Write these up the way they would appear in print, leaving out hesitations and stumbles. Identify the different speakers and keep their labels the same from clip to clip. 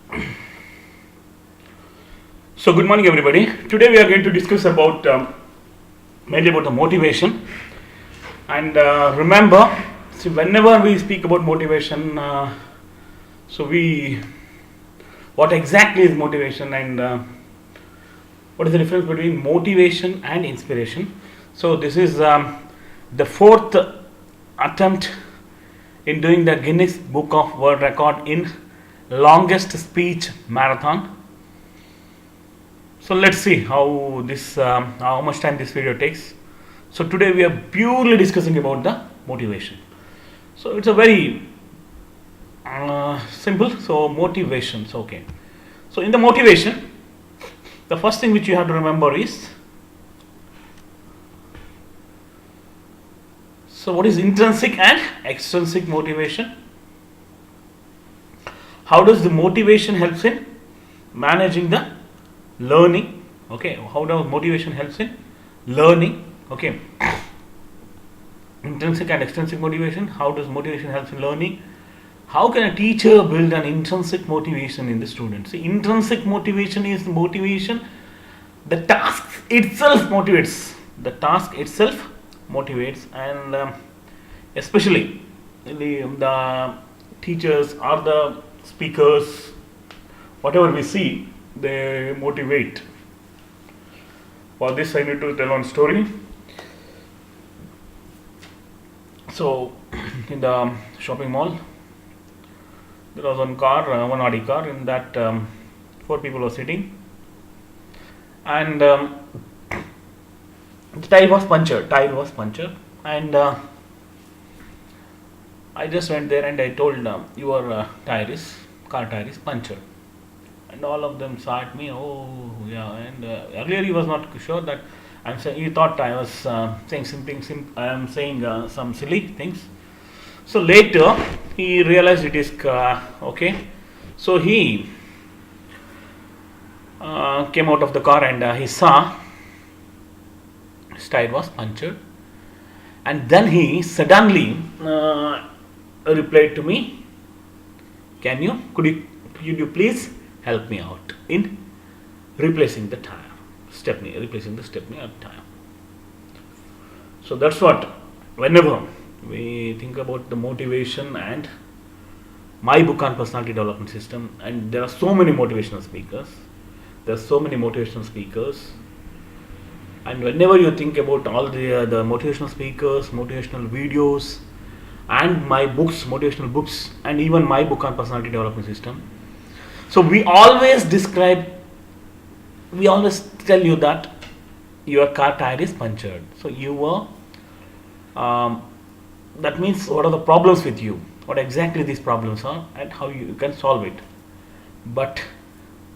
Speaker 1: So good morning everybody. Today we are going to discuss about mainly about the motivation. And remember, see, whenever we speak about motivation, what exactly is motivation, and what is the difference between motivation and inspiration? So this is the fourth attempt in doing the Guinness Book of World Record in longest speech marathon. So let's see how much time this video takes. So today we are purely discussing about the motivation. So it's a very simple. So motivations, okay. So in the motivation, the first thing which you have to remember is, so what is intrinsic and extrinsic motivation? How does the motivation helps in managing the learning? Okay, how does motivation helps in learning? Okay, intrinsic and extrinsic motivation. How does motivation helps in learning? How can a teacher build an intrinsic motivation in the students? See, intrinsic motivation is motivation. The task itself motivates. The task itself motivates, and especially the teachers or the speakers, whatever we see, they motivate. For this, I need to tell one story. So, in the shopping mall, there was one Audi car. In that, 4 people were sitting, and the tire was punctured. And I just went there and I told your car tire is punctured. And all of them saw at me, oh yeah. And earlier he was not sure that I'm saying. He thought I was saying something. I am saying some silly things. So later he realized it is okay. So he came out of the car and he saw his tire was punctured. And then he suddenly replied to me, could you please help me out in replacing the stepney or tire. So that's what, whenever we think about the motivation and my book on personality development system, and there are so many motivational speakers, and whenever you think about all the motivational speakers, motivational videos, and my books, motivational books, and even my book on personality development system, so we always tell you that your car tire is punctured. So that means what are the problems with you, what exactly these problems are, and how you can solve it. But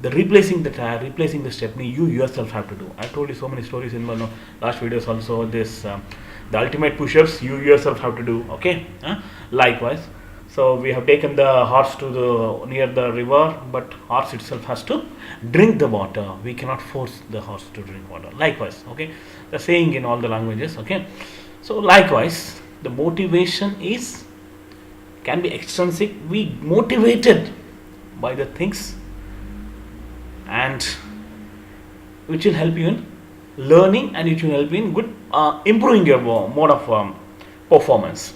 Speaker 1: the replacing the tire, replacing the stepney, you yourself have to do. I told you so many stories in my last videos also. The ultimate push-ups, you yourself have to do. Okay, likewise. So we have taken the horse to near the river, but horse itself has to drink the water. We cannot force the horse to drink water. Likewise, okay, the saying in all the languages. Okay, so likewise, the motivation can be extrinsic. We motivated by the things, and which will help you in learning, and it will help you in good improving your mode of performance.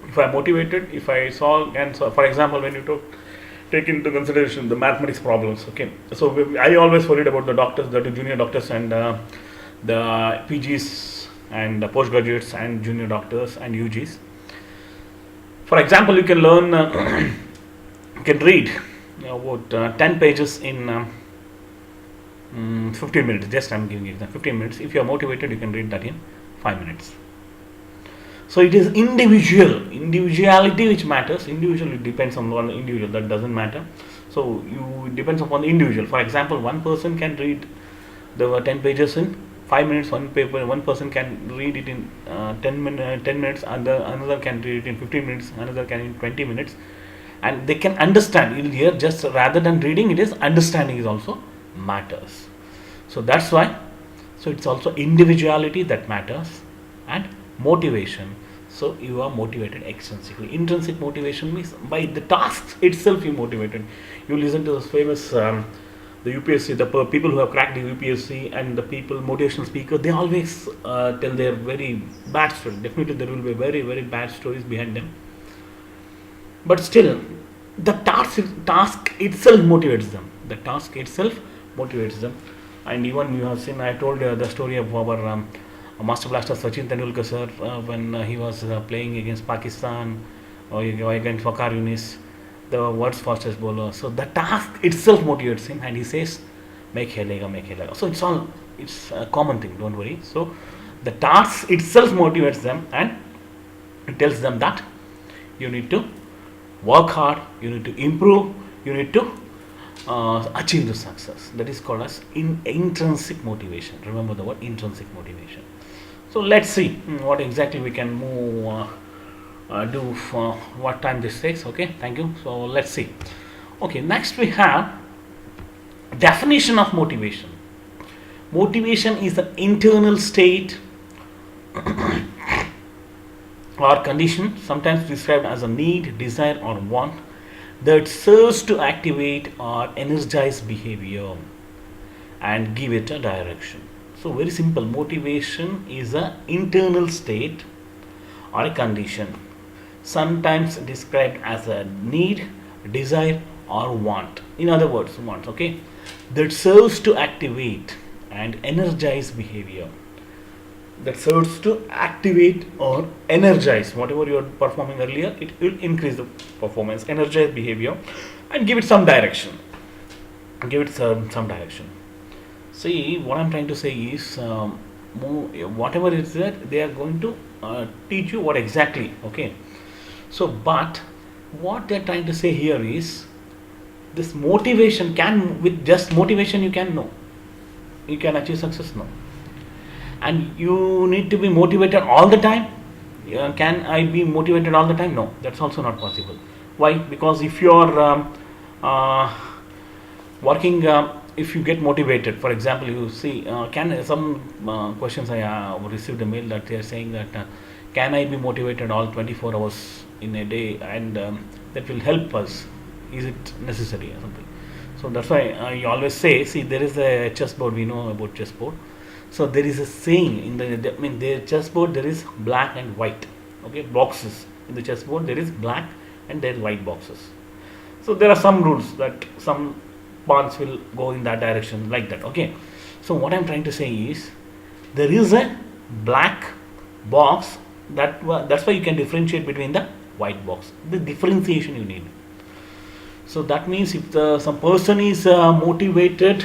Speaker 1: If I am motivated, if I solve, and so for example, when you take into consideration the mathematics problems, okay, so I always worried about the doctors, the junior doctors, and the PGs and the postgraduates and junior doctors and UGs. For example, you can learn, you can read about 10 pages in 15 minutes. Just I'm giving you that 15 minutes. If you are motivated, you can read that in 5 minutes. So it is individuality which matters. Individual, it depends on one individual. That doesn't matter. So it depends upon the individual. For example, one person can read the 10 pages in 5 minutes. One person can read it in 10 minutes. Another can read it in 15 minutes. Another can in 20 minutes. And they can understand. Here, just rather than reading, it is understanding is also matters. So that's why. So it's also individuality that matters, and motivation. So you are motivated extrinsically. Intrinsic motivation means by the tasks itself you motivated. You listen to this famous the UPSC, the people who have cracked the UPSC and the people motivational speaker, they always tell their very bad story. Definitely there will be very very bad stories behind them. But still, the task itself motivates them. The task itself motivates them. And even you have seen, I told the story of our master blaster Sachin Tendulkar sir when he was playing against Pakistan or against Waqar Yunis, the world's fastest bowler. So the task itself motivates him, and he says, "Make helega, make helega." So it's a common thing. Don't worry. So the task itself motivates them, and it tells them that you need to work hard, you need to improve, you need to achieve the success. That is called as intrinsic motivation. Remember the word intrinsic motivation. So let's see what exactly we can do for what time this takes. Okay, thank you. So let's see. Okay, next we have definition of motivation. Motivation is an internal state or condition, sometimes described as a need, desire, or want that serves to activate or energize behavior and give it a direction. So very simple, motivation is an internal state or a condition, sometimes described as a need, desire, or want. In other words, want, okay, that serves to activate and energize behavior. That serves to activate or energize whatever you are performing earlier. It will increase the performance, energize behavior, and give it some direction. Give it some direction. See, what I'm trying to say is, whatever is that, they are going to teach you what exactly. Okay. So, but what they're trying to say here is, this motivation with just motivation you can know. You can achieve success, no. And you need to be motivated all the time. Can I be motivated all the time? No, that's also not possible. Why? Because if you are working, if you get motivated, for example, you see, some questions I received a mail that they are saying that can I be motivated all 24 hours in a day, and that will help us. Is it necessary or something? So that's why I always say, see, there is a chessboard. We know about chessboard. So there is a saying in the chessboard, there is black and white, okay, boxes. In the chessboard there is black and there is white boxes. So there are some rules that some pawns will go in that direction, like that, okay. So what I'm trying to say is, there is a black box, that's why you can differentiate between the white box. The differentiation you need. So that means if some person is motivated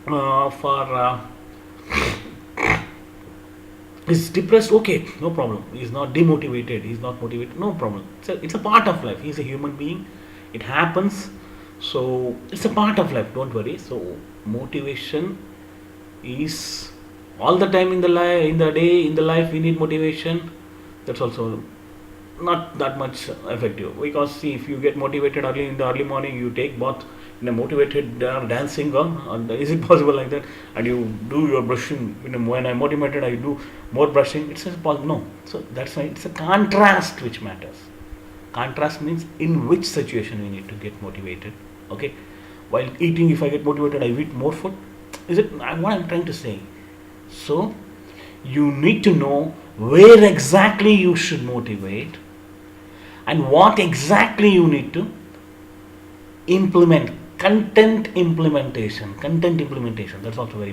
Speaker 1: for is depressed, okay, no problem. He's not demotivated, he's not motivated, no problem. It's a part of life. He's a human being. It happens. So it's a part of life, don't worry. So motivation is all the time in the life we need motivation. That's also not that much effective, because see, if you get motivated early in the early morning, you take bath in a motivated dancing, is it possible like that? And you do your brushing, when I'm motivated I do more brushing. It's just no. So that's why it's a contrast which matters. Contrast means in which situation we need to get motivated. Okay, while eating, if I get motivated, I eat more food. Is it what I'm trying to say? So you need to know where exactly you should motivate and what exactly you need to implement. Content implementation, that's also very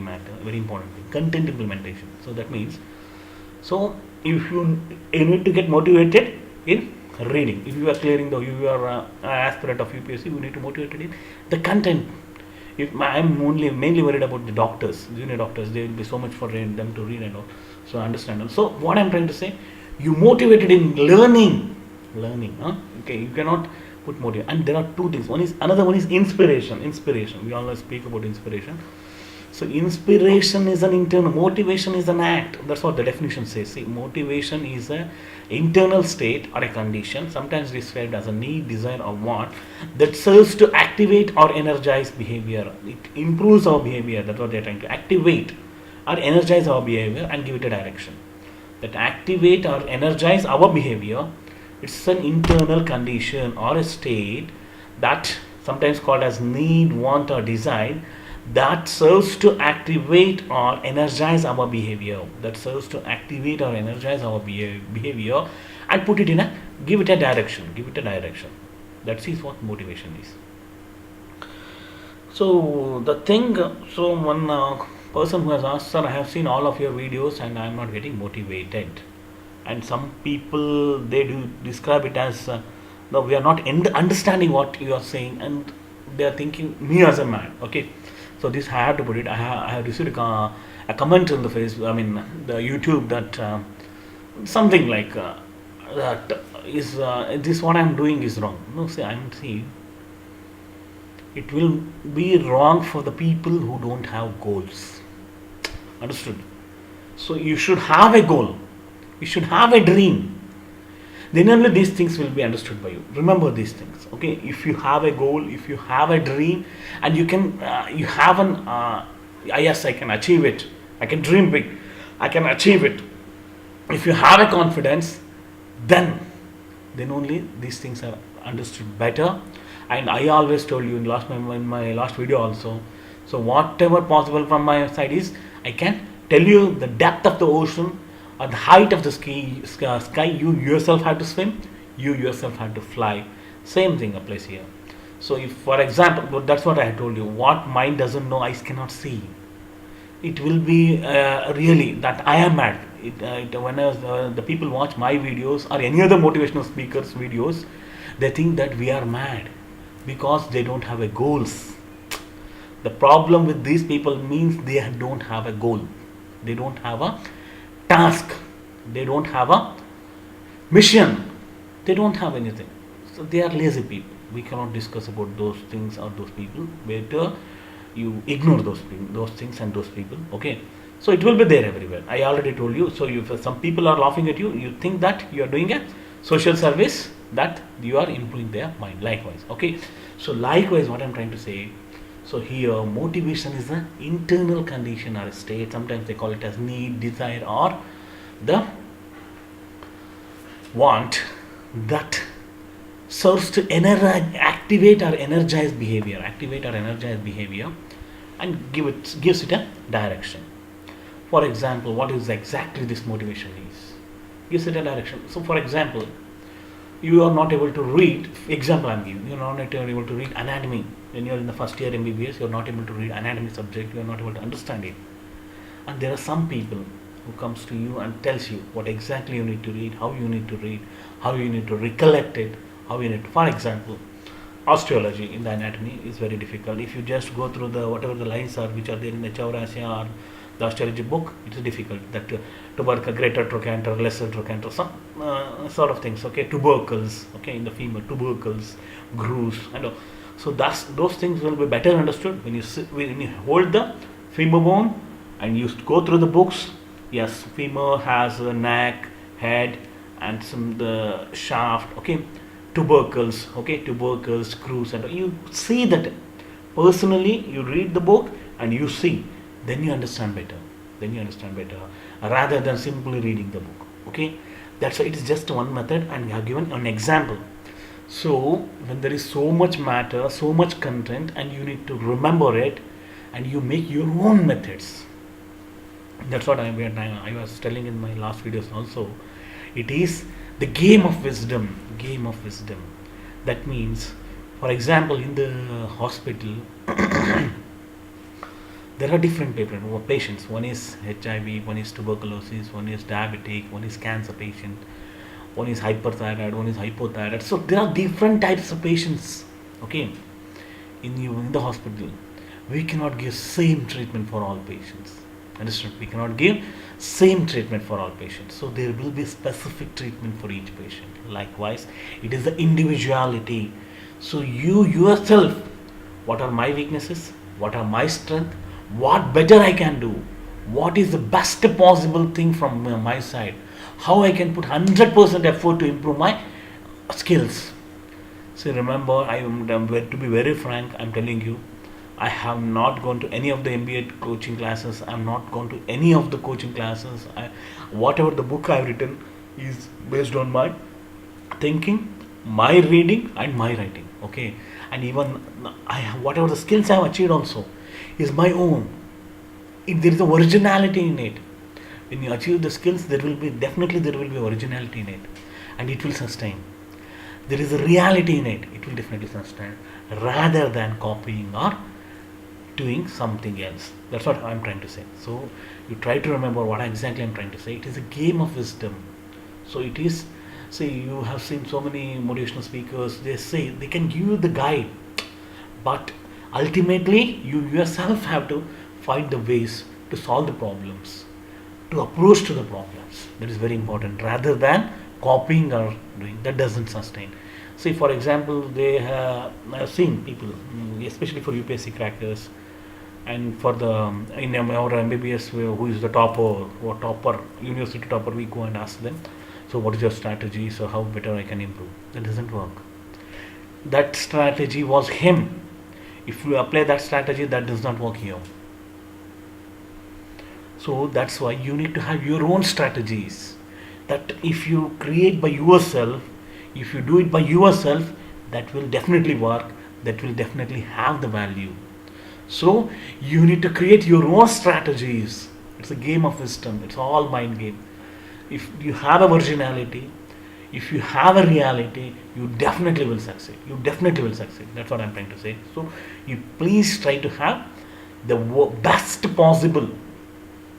Speaker 1: important thing. Content implementation. So that means, so if you need to get motivated in reading, if you are clearing you are an aspirant of UPSC, you need to motivate in the content. If I'm mainly worried about the doctors, junior doctors, there will be so much for them to read and all. So understand. So what I'm trying to say, you motivated in learning, okay, you cannot put motive. And there are two things. Another one is inspiration. We always speak about inspiration. So inspiration is an internal, motivation is an act. That's what the definition says. See, motivation is an internal state or a condition, sometimes described as a need, desire, or want, that serves to activate or energize behavior. It improves our behavior. That's what they're trying to activate or energize our behavior and give it a direction. that activate or energize our behavior. It's an internal condition or a state that sometimes called as need, want, or desire that serves to activate or energize our behavior. That serves to activate or energize our behavior and put it in a give it a direction. Give it a direction. That is what motivation is. So the thing, so one person who has asked, sir, I have seen all of your videos and I am not getting motivated. And some people they do describe it as, no, we are not understanding what you are saying, and they are thinking me as a man. Okay, so this I have to put it. I have received a comment on the the YouTube that something like that is this what I am doing is wrong. No, see, I am saying it will be wrong for the people who don't have goals. Understood? So you should have a goal. You should have a dream. Then only these things will be understood by you. Remember these things. Okay? If you have a goal, if you have a dream, and you can, you have an, yes, I can achieve it. I can dream big. I can achieve it. If you have a confidence, then only these things are understood better. And I always told you in my last video also. So whatever possible from my side is, I can tell you the depth of the ocean or the height of the sky. You yourself have to swim. You yourself have to fly. Same thing applies here. So if, for example, that's what I told you. What mind doesn't know, eyes cannot see. It will be really that I am mad. When the people watch my videos or any other motivational speakers videos, they think that we are mad because they don't have a goals. The problem with these people means they don't have a goal. They don't have a task. They don't have a mission. They don't have anything. So they are lazy people. We cannot discuss about those things or those people. Better you ignore those things and those people. Okay. So it will be there everywhere. I already told you. So if some people are laughing at you, you think that you are doing a social service, that you are improving their mind. Likewise. Okay. So likewise, what I am trying to say. So here, motivation is an internal condition or a state. Sometimes they call it as need, desire, or the want that serves to activate or energize behavior. And gives it a direction. For example, what is exactly this motivation is? Gives it a direction. So for example, you are not able to read, example I am giving, you are not able to read anatomy. When you are in the first year MBBS, you are not able to read anatomy subject, you are not able to understand it. And there are some people who comes to you and tells you what exactly you need to read, how you need to read, how you need to recollect it, how you need to, for example, osteology in the anatomy is very difficult. If you just go through the whatever the lines are which are there in the Chaurasya or the osteology book, it is difficult. That tubercle, greater trochanter, lesser trochanter, some sort of things. Okay, tubercles. Okay, in the femur, tubercles, grooves, and so those things will be better understood when you hold the femur bone and you go through the books. Yes, femur has a neck, head, and the shaft. Okay, tubercles. Okay, tubercles, grooves, and you see that personally. You read the book and you see. Then you understand better. Rather than simply reading the book. Okay, that's why it is just one method, and we have given an example. So when there is so much matter, so much content, and you need to remember it, and you make your own methods. That's what I was telling in my last videos also. It is the game of wisdom. That means, for example, in the hospital. There are different patients. One is HIV, one is tuberculosis, one is diabetic, one is cancer patient, one is hyperthyroid, one is hypothyroid. So there are different types of patients. Okay, in the hospital, we cannot give same treatment for all patients. Understood? We cannot give same treatment for all patients. So there will be specific treatment for each patient. Likewise, it is the individuality. So you yourself, what are my weaknesses? What are my strengths? What better I can do? What is the best possible thing from my side? How I can put 100% effort to improve my skills. So remember, to be very frank, I'm telling you, I have not gone to any of the MBA coaching classes. I'm not gone to any of the coaching classes. Whatever the book I've written is based on my thinking, my reading, and my writing. Okay, and even whatever the skills I've achieved also is my own. There is a originality in it. When you achieve the skills, there will be originality in it, and it will sustain. There is a reality in it. It will definitely sustain, rather than copying or doing something else. That's what I'm trying to say. So you try to remember what exactly I'm trying to say. It is a game of wisdom. So it is. See, you have seen so many motivational speakers. They say they can give you the guide, but ultimately you yourself have to find the ways to solve the problems, to approach to the problems. That is very important, rather than copying or doing. That doesn't sustain. See, for example, I've seen people, especially for UPSC crackers, and for the in our MBBS, who is the topper, university topper, we go and ask them, so what is your strategy? So how better I can improve? That doesn't work. That strategy was him. If you apply that strategy, that does not work here. So that's why you need to have your own strategies. That if you create by yourself, if you do it by yourself, that will definitely work. That will definitely have the value. So you need to create your own strategies. It's a game of wisdom. It's all mind game. If you have a originality, if you have a reality, you definitely will succeed. You definitely will succeed. That's what I'm trying to say. So you please try to have the best possible.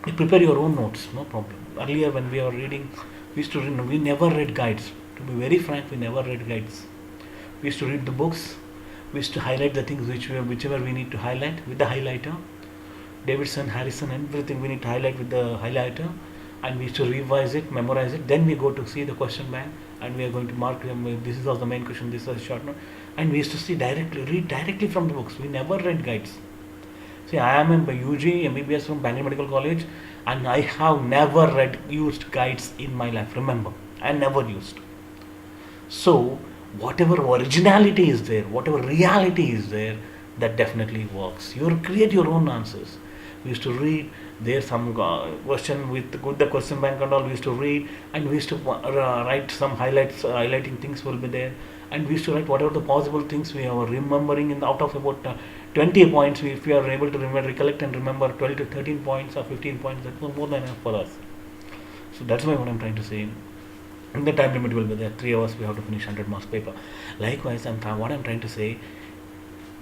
Speaker 1: You prepare your own notes, no problem. Earlier when we were reading, we never read guides. To be very frank, we never read guides. We used to read the books. We used to highlight the things whichever we need to highlight with the highlighter. Davidson, Harrison, everything we need to highlight with the highlighter, and we used to revise it, memorize it. Then we go to see the question bank, and we are going to mark them. This is also the main question. This is a short note, and we used to read directly from the books. We never read guides. See, I am a UG MBBS from Bangalore Medical College, and I have never used guides in my life. Remember, I never used. So whatever originality is there, whatever reality is there, that definitely works. You create your own answers. We used to read. There's some question with the question bank and all. We used to read, and we used to write some highlighting things will be there, and we used to write whatever the possible things we are remembering out of about 20 points. If we are able to recollect and remember 12 to 13 points or 15 points, that was more than enough for us. So that's why what I'm trying to say. And the time limit will be there. 3 hours we have to finish 100 marks paper. Likewise, what I'm trying to say,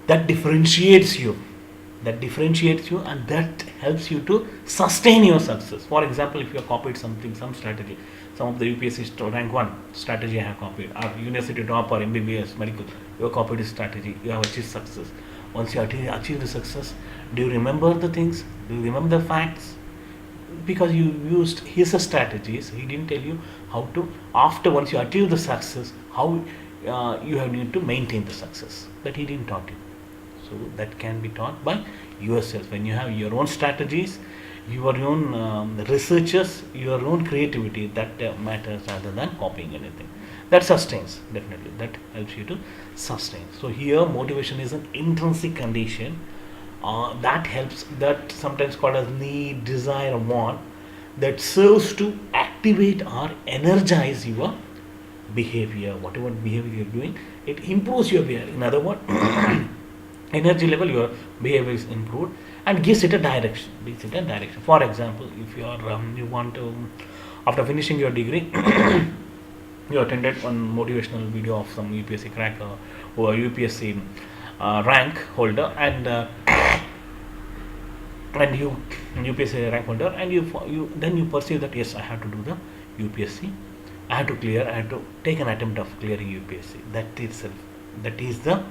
Speaker 1: that differentiates you. And that helps you to sustain your success. For example, if you have copied some strategy, some of the UPSC rank 1 strategy I have copied, or university top or MBBS medical, you have copied this strategy, you have achieved success. Once you achieve the success, do you remember the things? Do you remember the facts? Because you used his strategies. He didn't tell you how to, once you achieve the success, how you have need to maintain the success. That he didn't taught you. So that can be taught by yourself. When you have your own strategies, your own researches, your own creativity, that matters rather than copying anything. That sustains, definitely. That helps you to sustain. So here motivation is an intrinsic condition. That helps, that sometimes called as need, desire, or want, that serves to activate or energize your behavior. Whatever behavior you're doing, it improves your behavior. In other words, energy level, your behavior is improved and gives it a direction. For example, if you want to, after finishing your degree, you attended one motivational video of some UPSC cracker or UPSC rank holder, and you UPSC rank holder, and you then you perceive that yes, I have to do the UPSC, I have to take an attempt of clearing UPSC. That is the.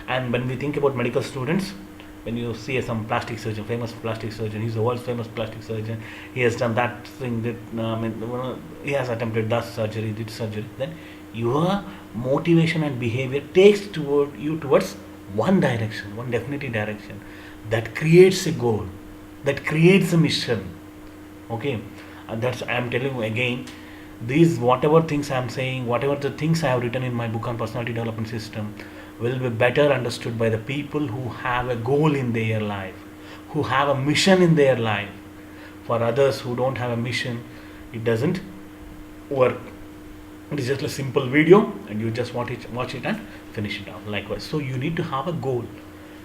Speaker 1: And when we think about medical students, when you see some plastic surgeon, famous plastic surgeon, he's the world's famous plastic surgeon, he has done that thing, he has attempted that surgery, did surgery, then your motivation and behavior takes towards one direction, one definitive direction, that creates a goal, that creates a mission. Okay, and that's, I am telling you again, these whatever things I am saying, whatever the things I have written in my book on personality development system, will be better understood by the people who have a goal in their life, who have a mission in their life. For others who don't have a mission, it doesn't work. It is just a simple video and you just watch it and finish it off. Likewise, so you need to have a goal,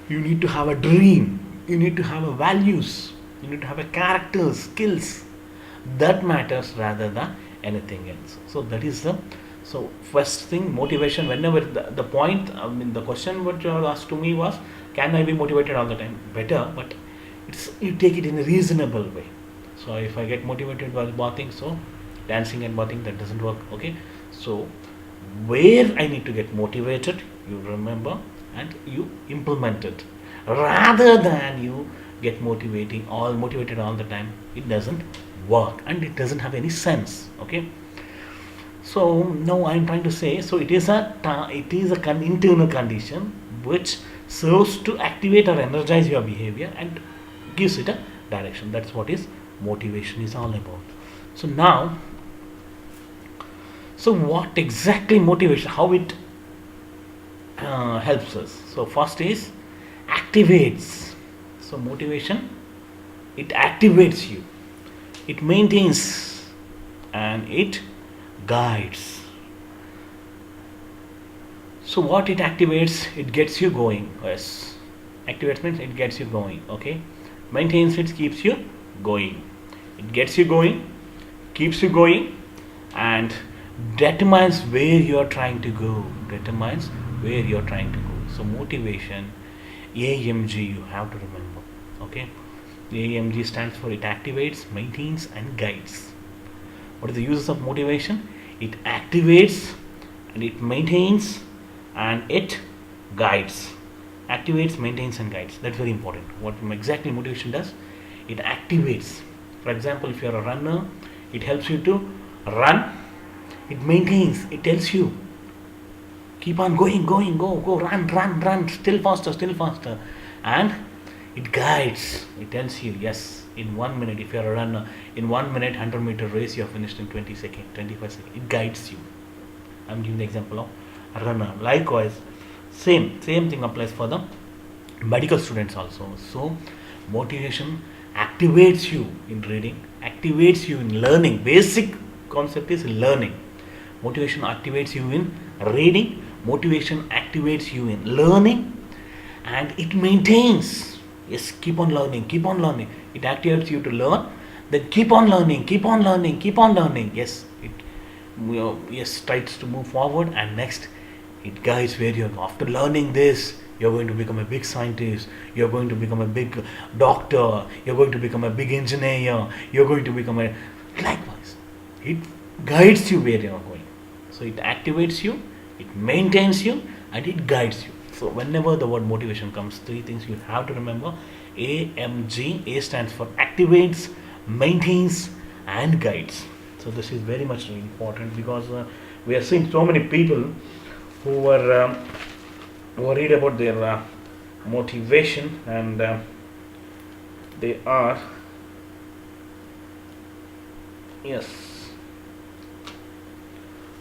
Speaker 1: you need to have a dream, you need to have a values, you need to have a character, skills that matters rather than anything else. So that is the first thing, motivation. Whenever the point, I mean the question what you asked to me was, can I be motivated all the time? Better, but it's you take it in a reasonable way. So if I get motivated while bathing, so dancing and bathing, that doesn't work. Okay, so where I need to get motivated, you remember and you implement it, rather than you get motivated all the time. It doesn't work and it doesn't have any sense. Okay, so now I'm trying to say, so it is a internal condition which serves to activate or energize your behavior and gives it a direction. That's what is motivation is all about. So now, so what exactly motivation, how it helps us? So first is activates. So motivation, it activates you, it maintains, and it guides. So what it activates, it gets you going. Yes, activates means it gets you going. Okay, maintains, it keeps you going, it gets you going, keeps you going, and determines where you are trying to go, determines where you are trying to go. So motivation, AMG, you have to remember. Okay, AMG stands for it activates, maintains, and guides. What are the uses of motivation? It activates and it maintains and it guides. Activates, maintains, and guides. That's very important. What exactly motivation does? It activates. For example, if you are a runner, it helps you to run. It maintains, it tells you keep on going, go, run, still faster. And it guides, it tells you, yes, in 1 minute, if you are a runner, in 1 minute 100-meter race, you have finished in 20 seconds, 25 seconds. It guides you. I'm giving the example of a runner. Likewise, same thing applies for the medical students also. So motivation activates you in reading, activates you in learning. Basic concept is learning. Motivation activates you in reading, motivation activates you in learning, and it maintains. Yes, keep on learning. It activates you to learn, then keep on learning. Yes, it tries to move forward, and next it guides where you're. After learning this, you're going to become a big scientist, you're going to become a big doctor, you're going to become a big engineer, you're going to become a. Likewise, it guides you where you're going. So it activates you, it maintains you, and it guides you. So whenever the word motivation comes, three things you have to remember. AMG. A stands for activates, maintains, and guides. So this is very much important, because we are seeing so many people who are worried about their motivation, and they are, yes.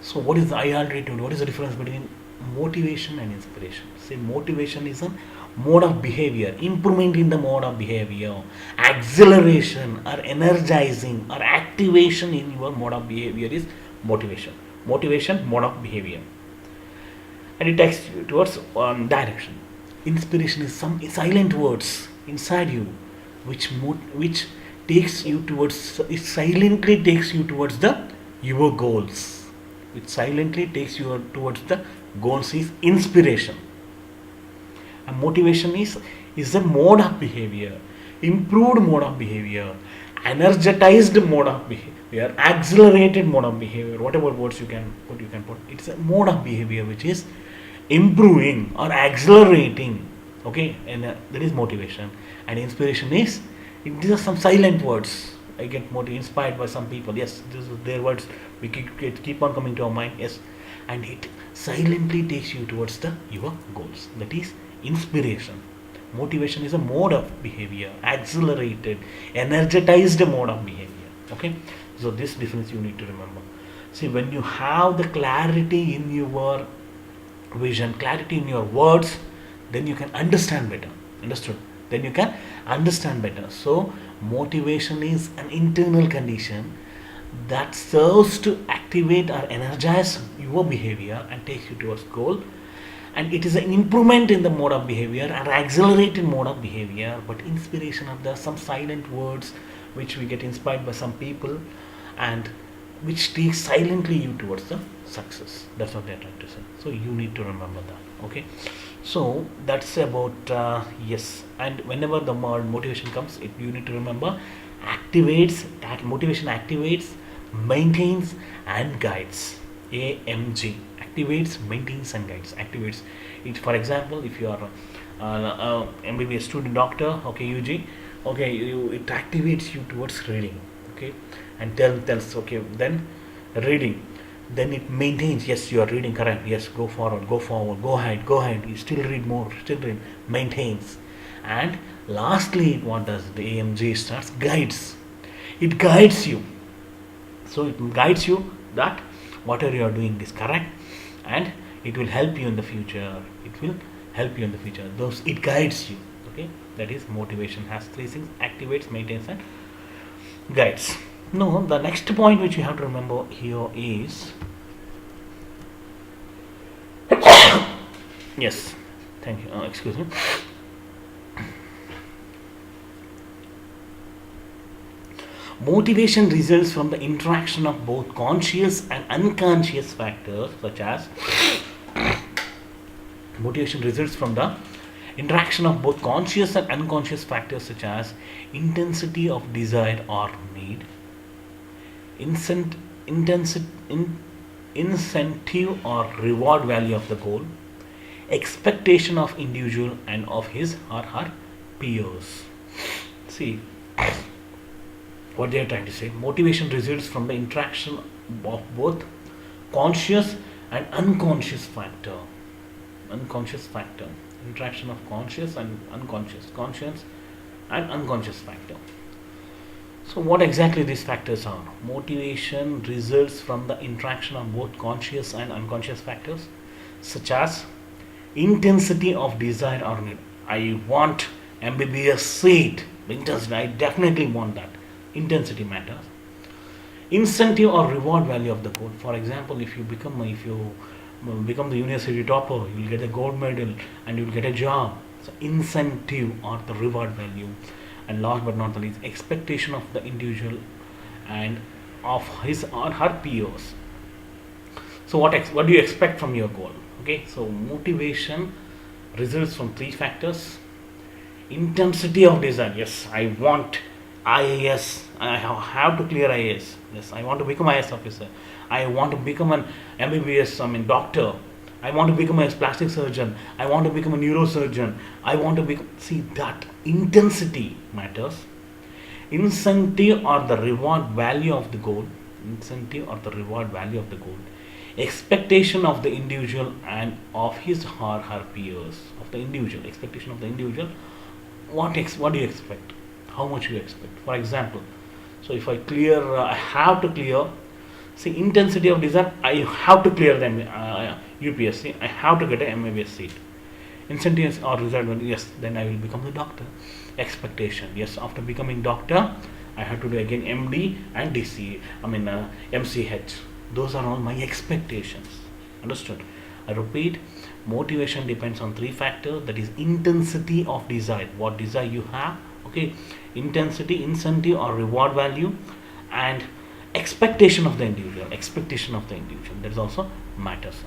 Speaker 1: So what is the I already told? What is the difference between motivation and inspiration? Say motivation is a mode of behavior, improvement in the mode of behavior, acceleration or energizing or activation in your mode of behavior is motivation. Motivation, mode of behavior, and it takes you towards one direction. Inspiration is some silent words inside you, which takes you towards. It silently takes you towards your goals. Which silently takes you towards the goals is inspiration. And motivation is a mode of behavior, improved mode of behavior, energized mode of behavior, accelerated mode of behavior, whatever words you can put. It's a mode of behavior which is improving or accelerating. Okay, and that is motivation. And inspiration these are some silent words. I get inspired by some people. Yes, these are their words. We keep on coming to our mind. Yes, and it silently takes you towards your goals. That is inspiration. Motivation is a mode of behavior, accelerated, energized mode of behavior. Okay, so this difference you need to remember. See, when you have the clarity in your vision, clarity in your words, then you can understand better. Understood? Then you can understand better. So, motivation is an internal condition that serves to activate or energize your behavior and take you towards goal. And it is an improvement in the mode of behavior and accelerated mode of behavior. But inspiration are there some silent words which we get inspired by some people, and which takes silently you towards the success. That's what they're trying to say. So you need to remember that. Okay. So that's about yes. And whenever the motivation comes, you need to remember motivation activates, maintains, and guides. AMG activates, maintains, and guides. Activates it. For example, if you are MBBS student doctor, okay, UG, okay, it activates you towards reading, okay, and tells okay, then reading, then it maintains, yes, you are reading correct, yes, go forward, go ahead, you still read more, still read, maintains. And lastly, what does the AMG starts? Guides. It guides you. So it guides you that whatever you are doing is correct, and it will help you in the future. It will help you in the future. Those, it guides you. Okay, that is motivation has three things: activates, maintains, and guides. No, the next point which you have to remember here is yes, thank you. Excuse me. Motivation results from the interaction of both conscious and unconscious factors, such as motivation results from the interaction of both conscious and unconscious factors, such as intensity of desire or need, incentive or reward value of the goal, expectation of individual and of his or her peers. See what they are trying to say. Motivation results from the interaction of both conscious and unconscious factor. Interaction of conscious and unconscious factor. So what exactly these factors are? Motivation results from the interaction of both conscious and unconscious factors, such as intensity of desire or need. I want MBBS seat. Intensity, I definitely want that. Intensity matters. Incentive or reward value of the goal. For example, if you become the university topper, you will get a gold medal and you will get a job. So incentive or the reward value. And last but not the least, expectation of the individual and of his or her peers. So what do you expect from your goal? Okay, so motivation results from three factors. Intensity of desire. Yes, I want IAS. I have to clear IAS. Yes, I want to become IAS officer. I want to become an MBBS, doctor. I want to become a plastic surgeon. I want to become a neurosurgeon. I want to become. See, that intensity matters. Incentive or the reward value of the goal. Expectation of the individual and of his or her peers. Of the individual. Expectation of the individual. What do you expect? How much you expect? For example, so if I have to clear. See, intensity of desire, I have to clear the UPSC, I have to get a MBBS seat. Incentives or result, yes, then I will become the doctor. Expectation, yes, after becoming doctor, I have to do again MD and MCH. Those are all my expectations. Understood? I repeat, motivation depends on three factors, that is intensity of desire, what desire you have, okay, intensity, incentive or reward value, and expectation of the individual. That is also matters.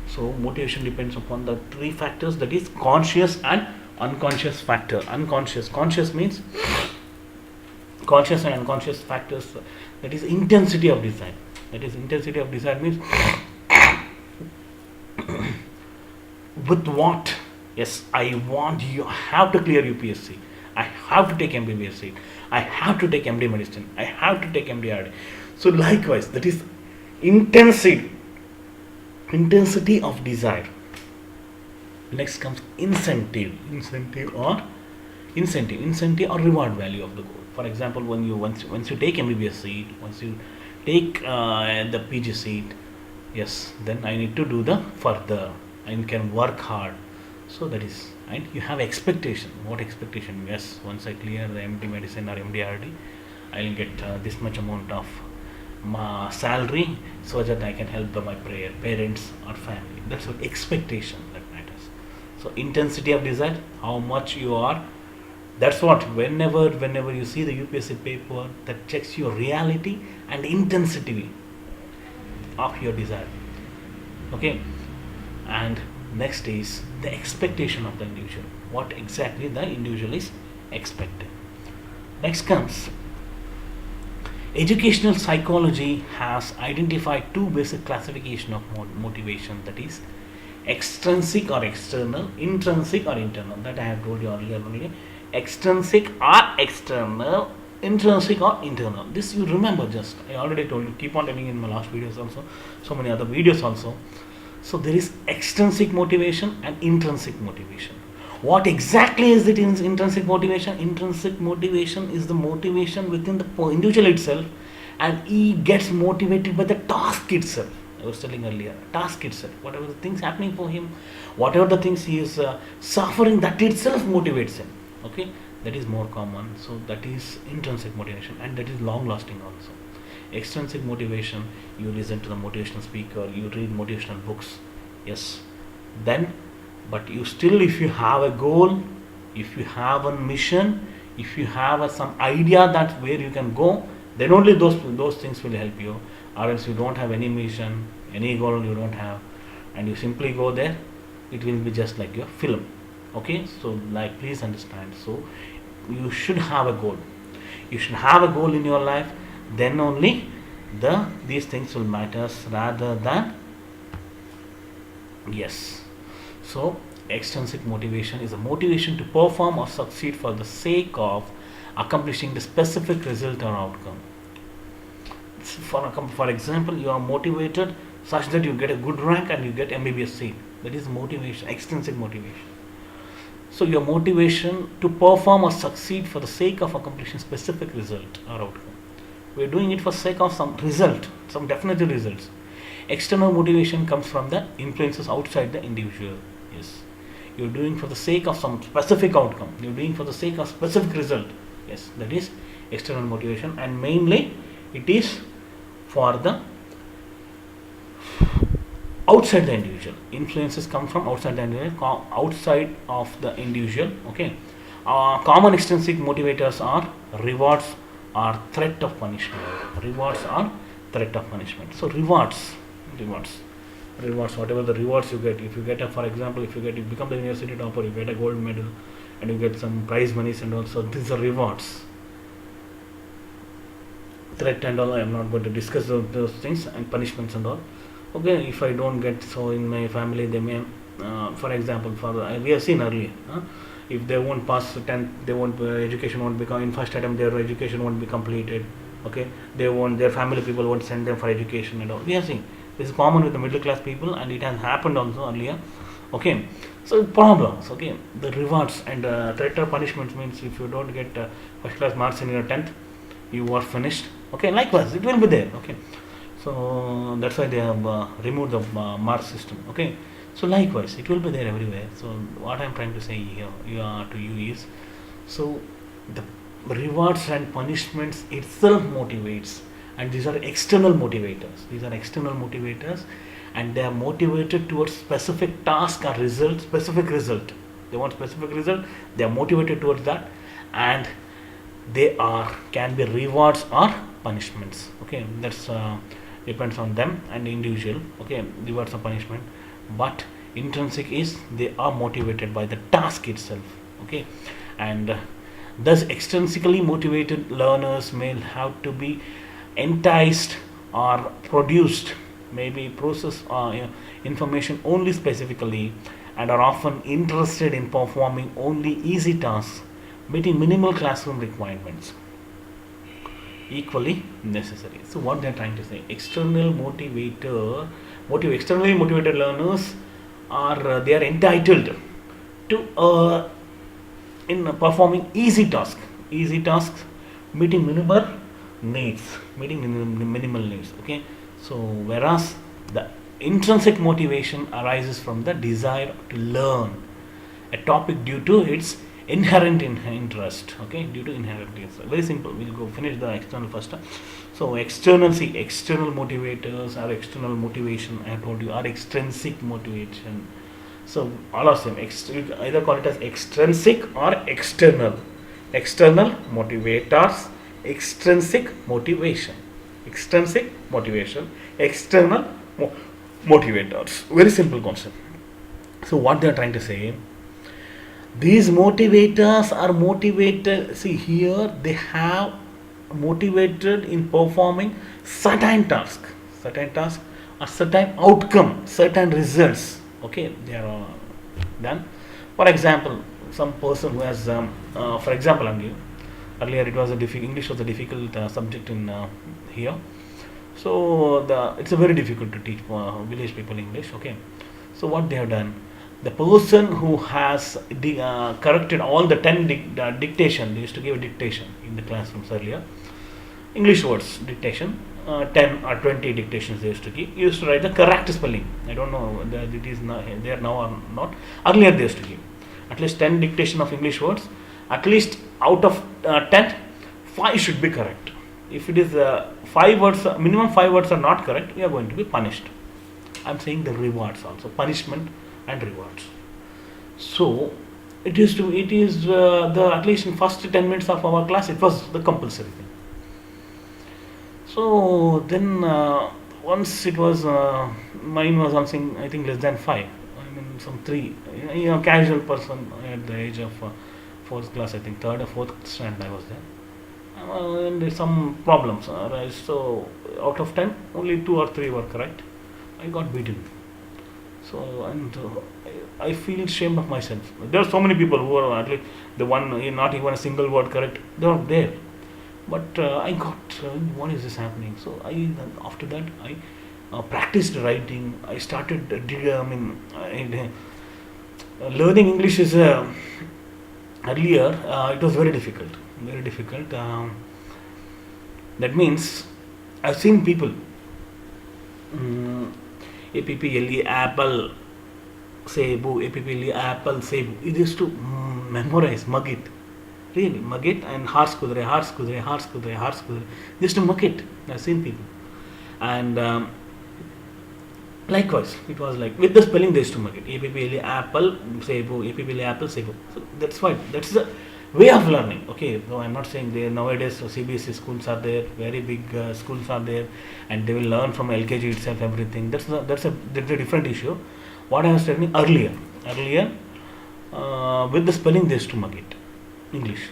Speaker 1: So motivation depends upon the three factors, that is conscious and unconscious factor. Conscious means conscious and unconscious factors, that is intensity of desire. Intensity of desire means with what? Yes, I want you have to clear UPSC. I have to take MBBS seat. I have to take MD medicine. I have to take MD. So likewise, that is intensity of desire. Next comes incentive or reward value of the goal. For example, once you take MBBS seat, once you take the PG seat, yes, then I need to do the further. and you can work hard. So that is, and you have expectation. What expectation? Yes, once I clear the MD medicine or MDRD, I will get this much amount of my salary, so that I can help my parents or family. That's what expectation that matters. So intensity of desire, how much you are. That's what, whenever you see the UPSC paper, that checks your reality and intensity of your desire. Okay, and next is the expectation of the individual. What exactly the individual is expecting. Next comes educational psychology has identified two basic classification of motivation, that is extrinsic or external, intrinsic or internal. That I have told you earlier only. Extrinsic or external, intrinsic or internal. This you remember, just I already told you, keep on telling in my last videos also, so many other videos also. So there is extrinsic motivation and intrinsic motivation. What exactly is it in intrinsic motivation? Intrinsic motivation is the motivation within the individual itself, and he gets motivated by the task itself. I was telling earlier, task itself, whatever the things happening for him, whatever the things he is suffering, that itself motivates him. Okay, that is more common. So that is intrinsic motivation, and that is long lasting also. Extrinsic motivation, you listen to the motivational speaker, you read motivational books, yes, then, but you still, if you have a goal, if you have a mission, if you have some idea that where you can go, then only those things will help you. Or else you don't have any mission, any goal you don't have, and you simply go there, it will be just like your film. Okay, so like, please understand. So you should have a goal. You should have a goal in your life. Then only these things will matters, rather than, yes. So extrinsic motivation is a motivation to perform or succeed for the sake of accomplishing the specific result or outcome. For example, you are motivated such that you get a good rank and you get MBBS seat. That is motivation, extrinsic motivation. So your motivation to perform or succeed for the sake of accomplishing specific result or outcome. We are doing it for sake of some result, some definite results. External motivation comes from the influences outside the individual. Yes, you are doing for the sake of some specific outcome. You are doing for the sake of specific result. Yes, that is external motivation, and mainly it is for the outside the individual. Influences come from outside the individual, outside of the individual. Okay, common extrinsic motivators are rewards or threat of punishment. Rewards or threat of punishment. So rewards, whatever the rewards you get. If you get for example, if you become the university topper, you get a gold medal, and you get some prize monies, and also these are rewards. Threat and all, I am not going to discuss those things, and punishments and all. Okay, if I don't get, so in my family they may, for example, we have seen earlier, if they won't pass 10th, they won't, education won't become, in first attempt their education won't be completed. Okay, their family people won't send them for education and all. We have seen this is common with the middle class people, and it has happened also earlier. Okay, so problems. Okay, the rewards and threat or punishments means if you don't get first class marks in your 10th, you are finished. Okay, likewise it will be there. Okay, so that's why they have removed the mark system. Okay, so likewise it will be there everywhere. So what I am trying to say here to you is, so the rewards and punishments itself motivates, and these are external motivators. And they are motivated towards specific task or result, specific result. They want specific result, they are motivated towards that, and they can be rewards or punishments. Okay, that's depends on them and the individual. Okay, rewards or punishment. But intrinsic is they are motivated by the task itself. Okay, and thus extrinsically motivated learners may have to be enticed or produced, maybe process information only specifically, and are often interested in performing only easy tasks, meeting minimal classroom requirements, equally necessary. So what they are trying to say, externally motivated learners are they are entitled to in performing easy tasks, meeting minimal needs. Okay, so whereas the intrinsic motivation arises from the desire to learn a topic due to its inherent interest. Okay, due to inherent interest. Very simple. We'll go finish the external first. So external motivators or external motivation, I told you, are extrinsic motivation. So all of them, you either call it as extrinsic or external. External motivators, extrinsic motivation, external motivators. Very simple concept. So what they are trying to say, these motivators are motivated. See here, they have motivated in performing certain task or certain outcome, certain results. Okay, they are done. For example, some person who has, for example, earlier it was a English was a difficult subject in here. So it's a very difficult to teach village people English. Okay, so what they have done, the person who has corrected all the 10 dictation, they used to give a dictation in the classrooms earlier, English words dictation, 10 or 20 dictations they used to give. Used to write the correct spelling. I don't know whether it is there now or not. Earlier they used to give at least 10 dictation of English words. At least out of 10, 5 should be correct. If it is 5 words, minimum 5 words are not correct, you are going to be punished. I am saying the rewards also, punishment and rewards. So it is the at least in first 10 minutes of our class it was the compulsory thing. So then once it was mine was something I think less than 5. I mean some 3. Casual person at the age of 4th class, I think 3rd or 4th standard I was there. And some problems arise. So out of 10, only 2 or 3 were correct. I got beaten. So and I feel ashamed of myself. There are so many people who are at least the one not even a single word correct. They are there. But I got, what is this happening? So after that I practiced writing. I started learning English is earlier it was very difficult. That means I've seen people APPLE apple Cebu, APPLE apple Cebu. It used to memorize, mug it. Really, mug it and horse kudre. Just to mug it. I've seen people. And likewise, it was like with the spelling they used to mug it. APPLE apple Cebu, APPLE apple Cebu. So that's why, that's the way of learning. Okay, so I'm not saying there nowadays CBSE schools are there, very big schools are there, and they will learn from LKG itself everything. That's a different issue. What I was telling earlier, with the spelling they used to mug it. English.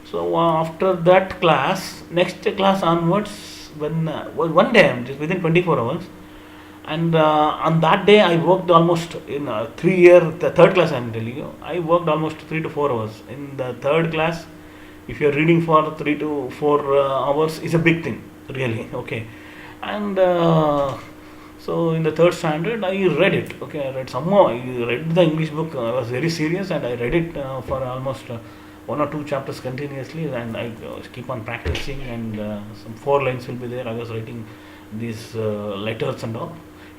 Speaker 1: So after that class, next class onwards, when one day, just within 24 hours, and on that day I worked almost in 3 years, the 3rd class I am telling you, I worked almost 3 to 4 hours. In the 3rd class, if you are reading for 3 to 4 hours, is a big thing, really, okay. And so in the 3rd standard, I read it, okay, I read the English book, I was very serious and I read it for almost 1 or 2 chapters continuously, and I keep on practicing, and some 4 lines will be there. I was writing these letters and all.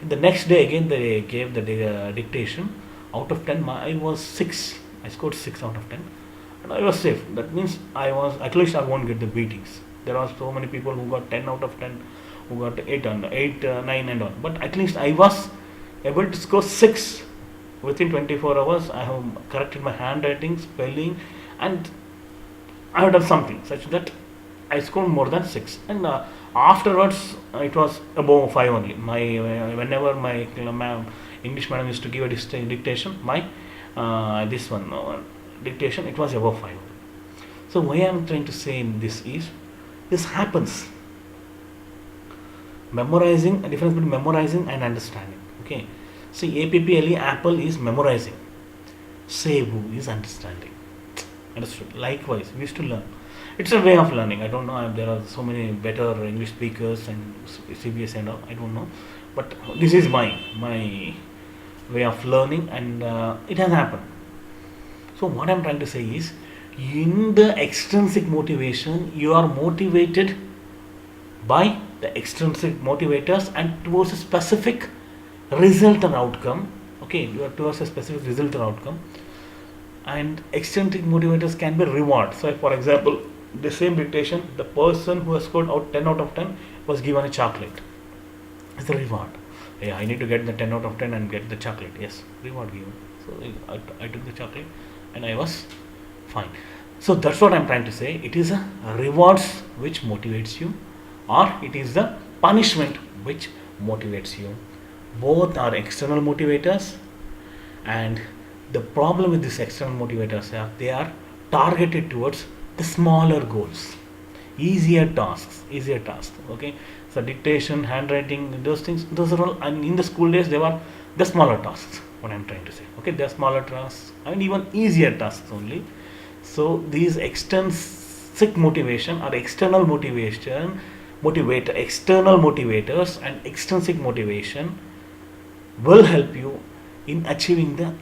Speaker 1: The next day again they gave the dictation. Out of 10, I was 6. I scored 6 out of 10, and I was safe. That means at least I won't get the beatings. There are so many people who got 10 out of 10, who got 8, 9 and all. But at least I was able to score 6 within 24 hours. I have corrected my handwriting, spelling, and I have done something such that I scored more than 6. And afterwards, it was above 5 only. Whenever my English madam used to give a dictation, dictation, it was above 5 only. So why I am trying to say in this happens. Memorizing, a difference between memorizing and understanding. Okay. See, APPLE apple is memorizing. Cebu is understanding. Understood. Likewise, we used to learn. It's a way of learning. I don't know if there are so many better English speakers and CBS and all. I don't know. But this is my way of learning, and it has happened. So what I'm trying to say is, in the extrinsic motivation, you are motivated by the extrinsic motivators and towards a specific result and outcome. Okay, you are towards a specific result or outcome. And extrinsic motivators can be reward. So for example, the same dictation, the person who has scored out 10 out of 10 was given a chocolate. It's a reward. Yeah, I need to get the 10 out of 10 and get the chocolate. Yes, reward given. So I took the chocolate and I was fine. So that's what I'm trying to say. It is a rewards which motivates you, or it is the punishment which motivates you. Both are external motivators, and the problem with these external motivators are they are targeted towards the smaller goals, easier tasks. Okay, so dictation, handwriting, those things, those are all. And in the school days, they were the smaller tasks. What I'm trying to say. Okay, they are smaller tasks and even easier tasks only. So these extrinsic motivation or external external motivators and extrinsic motivation will help you in achieving the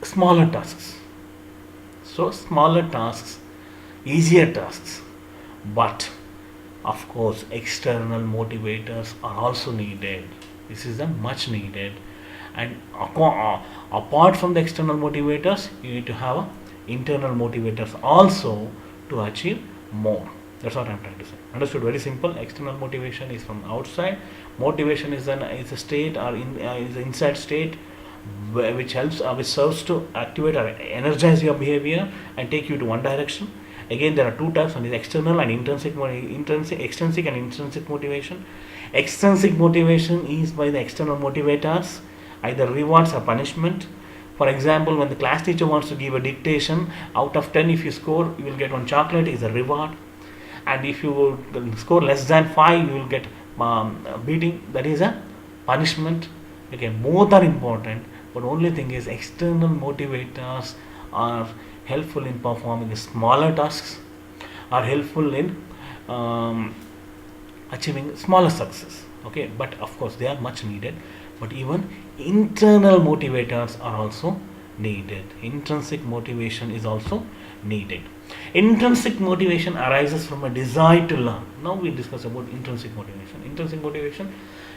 Speaker 1: smaller tasks. So smaller tasks, easier tasks, but of course external motivators are also needed. This is the much needed, and apart from the external motivators, you need to have internal motivators also to achieve more. That's what I'm trying to say. Understood? Very simple. External motivation is from outside. Motivation is a state or is an inside state which helps which serves to activate or energize your behavior and take you to one direction. Again, there are two types. One is external and extrinsic and intrinsic motivation. Extrinsic motivation is by the external motivators, either rewards or punishment. For example, when the class teacher wants to give a dictation, out of 10 if you score, you will get one chocolate, is a reward. And if you score less than 5, you will get beating, that is a punishment. Okay, both are important, but only thing is external motivators are helpful in performing smaller tasks, are helpful in achieving smaller success. Okay, but of course they are much needed. But even internal motivators are also needed. Intrinsic motivation is also needed. Intrinsic motivation arises from a desire to learn. Now we discuss about intrinsic motivation. Intrinsic motivation,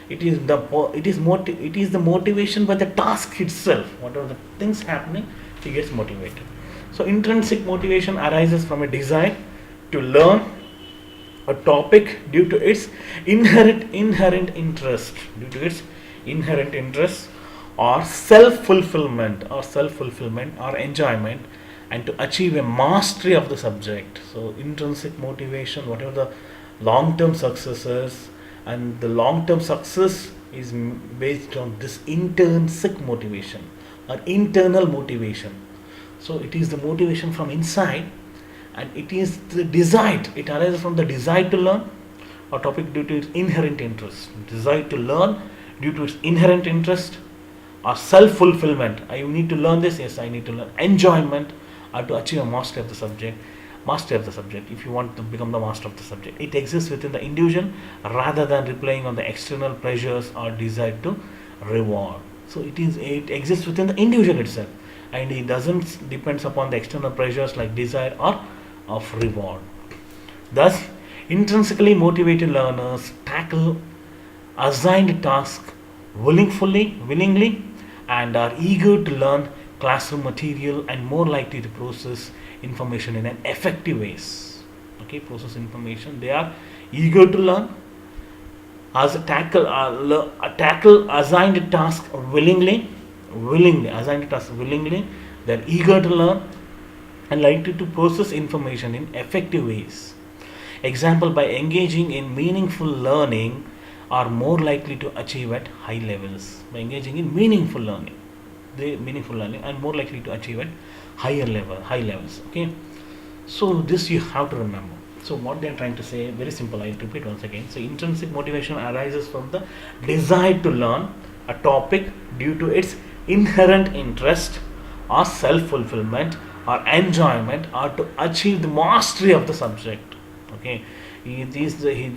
Speaker 1: it is the motivation by the task itself. Whatever the things happening, he gets motivated. So intrinsic motivation arises from a desire to learn a topic due to its inherent interest, or self-fulfillment or enjoyment, and to achieve a mastery of the subject. So intrinsic motivation, whatever the long-term successes, and the long-term success is based on this intrinsic motivation or internal motivation. So it is the motivation from inside, and it is the desire. It arises from the desire to learn a topic due to its inherent interest. Desire to learn due to its inherent interest, or self-fulfillment. I need to learn this. Yes, I need to learn. Enjoyment, or to achieve a mastery of the subject. If you want to become the master of the subject, it exists within the individual rather than relying on the external pressures or desire to reward. So it exists within the individual itself, and it doesn't depends upon the external pressures like desire or of reward. Thus, intrinsically motivated learners tackle assigned tasks willingly, and are eager to learn classroom material and more likely to process information in an effective ways. Okay, process information. They are eager to learn, tackle assigned tasks willingly. They are eager to learn and likely to process information in effective ways. Example, by engaging in meaningful learning, are more likely to achieve at high levels. By engaging in meaningful learning and more likely to achieve at high levels. Okay, so this you have to remember. So what they are trying to say, very simple. I'll repeat once again. So intrinsic motivation arises from the desire to learn a topic due to its inherent interest, or self-fulfillment, or enjoyment, or to achieve the mastery of the subject. Okay, the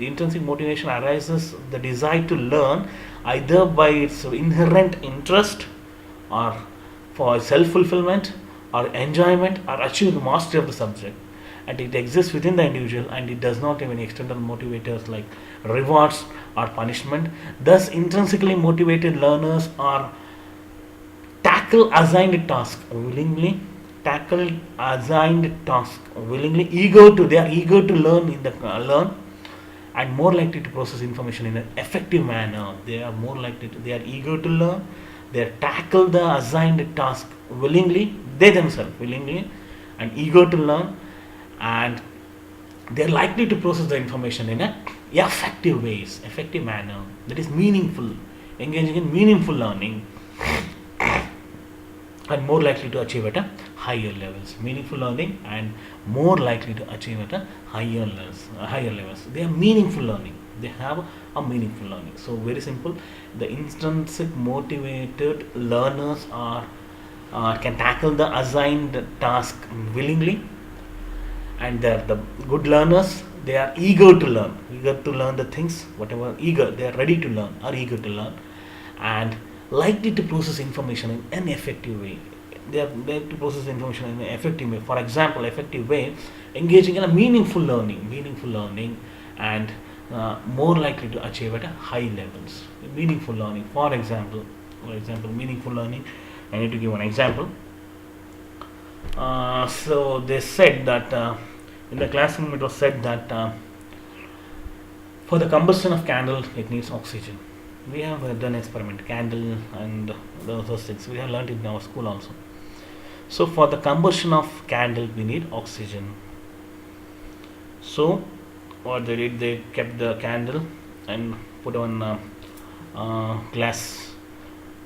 Speaker 1: intrinsic motivation arises the desire to learn either by its inherent interest, or for self-fulfillment, or enjoyment, or achieve the mastery of the subject. and it exists within the individual, and it does not have any external motivators like rewards or punishment. Thus, intrinsically motivated learners are tackle assigned task willingly, tackle assigned task willingly, they are eager to learn learn, and more likely to process information in an effective manner. They are eager to learn, they tackle the assigned task willingly, they themselves willingly and eager to learn, and they are likely to process the information in a effective manner, that is meaningful, engaging in meaningful learning, and more likely to achieve at a higher levels. Meaningful learning and more likely to achieve at a higher levels. They are meaningful learning. They have a meaningful learning. So very simple. The intrinsic motivated learners are can tackle the assigned task willingly, and they are the good learners. They are eager to learn the things, whatever eager. They are ready to learn, are eager to learn, and likely to process information in an effective way. They are likely to process information in an effective way. For example, effective way, engaging in a meaningful learning, and more likely to achieve at a high levels. Meaningful learning. For example, meaningful learning. I need to give an example. So they said that in the classroom it was said that for the combustion of candle it needs oxygen. We have done experiment, candle and those things. We have learned it in our school also. So for the combustion of candle, we need oxygen. So what they did, they kept the candle and put on glass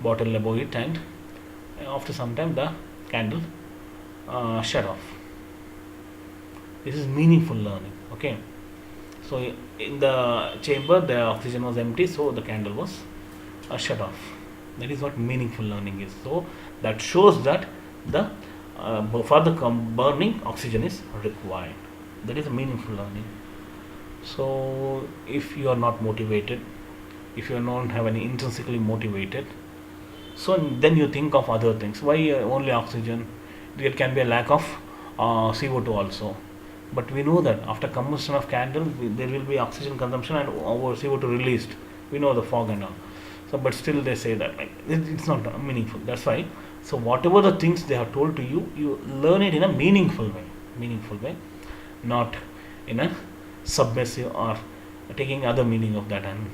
Speaker 1: bottle above it, and after some time the candle shut off. This is meaningful learning. Okay. So in the chamber the oxygen was empty, so the candle was shut off. That is what meaningful learning is. So that shows that the for the burning oxygen is required. That is a meaningful learning. So if you are not motivated, if you are not have any intrinsically motivated, so then you think of other things. Why only oxygen? There can be a lack of CO2 also. But we know that after combustion of candle, there will be oxygen consumption and our CO2 released. We know the fog and all. So, but still they say that like it's not meaningful. That's why. So, whatever the things they have told to you, you learn it in a meaningful way, not in a submissive or taking other meaning of that and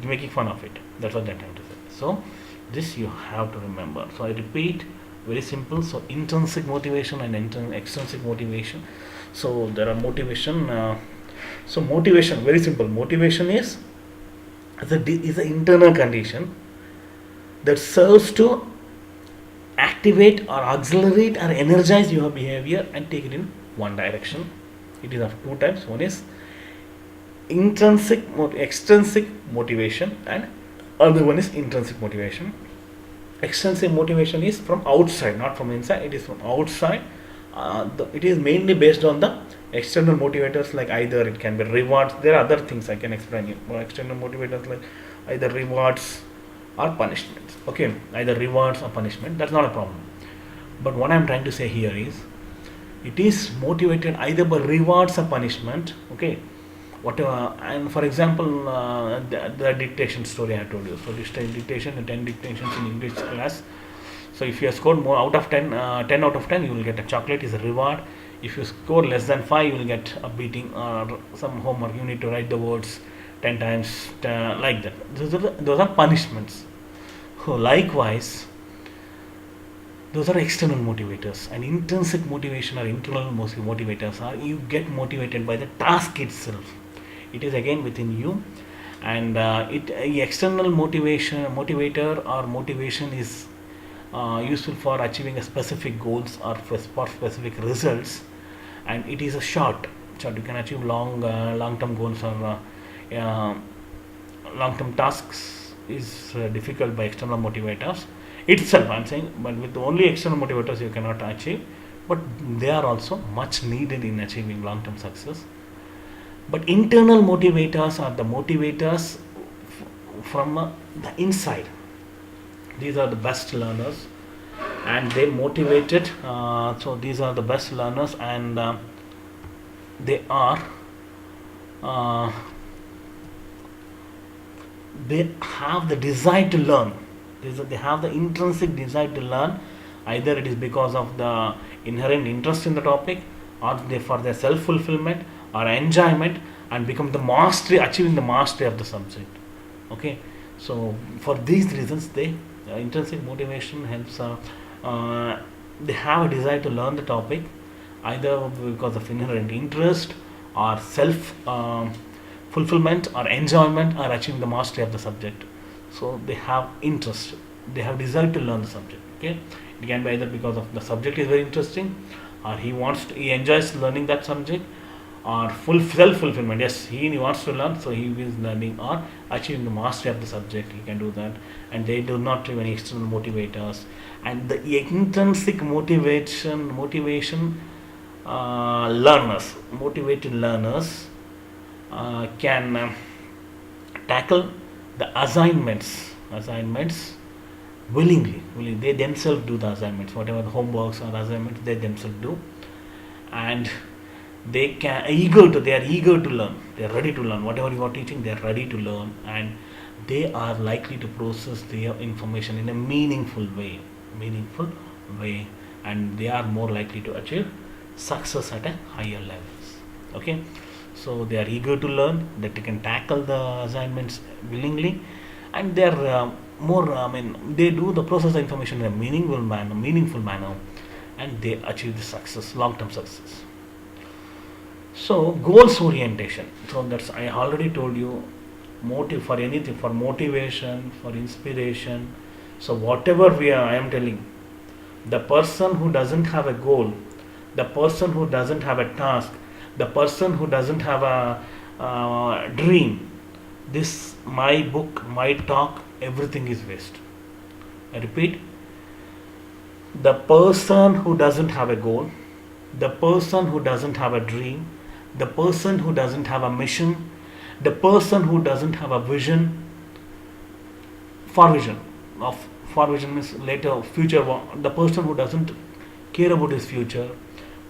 Speaker 1: making fun of it. That's what they're trying to say. So, this you have to remember. So, I repeat, very simple. So, intrinsic motivation and extrinsic motivation. So there are motivation. So motivation, very simple. Motivation is an internal condition that serves to activate or accelerate or energize your behavior and take it in one direction. It is of two types. One is extrinsic motivation, and other one is intrinsic motivation. Extrinsic motivation is from outside, not from inside. It is from outside. It is mainly based on the external motivators, like either it can be rewards. There are other things I can explain you. External motivators like either rewards or punishments. Okay, either rewards or punishment. That's not a problem. But what I'm trying to say here is, it is motivated either by rewards or punishment. Okay, whatever. And for example, the dictation story I told you. So dictation, 10 dictations in English class. So if you have scored more out of 10, 10 out of 10, you will get a chocolate is a reward. If you score less than 5, you will get a beating or some homework. You need to write the words 10 times, like that. Those are punishments. So likewise, those are external motivators, and intrinsic motivation or internal motivators are you get motivated by the task itself. It is again within you, and external motivator or motivation is useful for achieving a specific goals or for specific results, and it is a short. You can achieve long-term goals or long-term tasks is difficult by external motivators itself. I'm saying, but with only external motivators you cannot achieve, but they are also much needed in achieving long-term success. But internal motivators are the motivators from the inside. These are the best learners, and they motivated. So these are the best learners, and they are uh, they have the desire to learn. They have the intrinsic desire to learn. Either it is because of the inherent interest in the topic, or they for their self fulfillment or enjoyment, and become the mastery, achieving the mastery of the subject. Okay, so for these reasons, they intrinsic motivation helps. They have a desire to learn the topic, either because of inherent interest or self fulfillment or enjoyment or achieving the mastery of the subject. So they have interest, they have desire to learn the subject. Okay, it can be either because of the subject is very interesting, or he enjoys learning that subject, or full self fulfillment. Yes, he wants to learn, so he is learning or achieving the mastery of the subject. He can do that, and they do not have any external motivators. And the intrinsic motivation learners, motivated learners can tackle the assignments willingly. They themselves do the assignments, whatever the homeworks or assignments they themselves do, and they are eager to learn. They are ready to learn whatever you are teaching. They are ready to learn, and they are likely to process their information in a meaningful way, and they are more likely to achieve success at a higher levels. Okay, so they are eager to learn, that they can tackle the assignments willingly, and they are they do the process the information in a meaningful manner, and they achieve the success, long-term success. So goals orientation. So that's, I already told you, motive for anything, for motivation, for inspiration. So whatever I am telling, the person who doesn't have a goal, the person who doesn't have a task, the person who doesn't have a dream, this my book, my talk, everything is waste. I repeat, the person who doesn't have a goal, the person who doesn't have a dream, the person who doesn't have a mission, the person who doesn't have a vision, for vision means later future, the person who doesn't care about his future,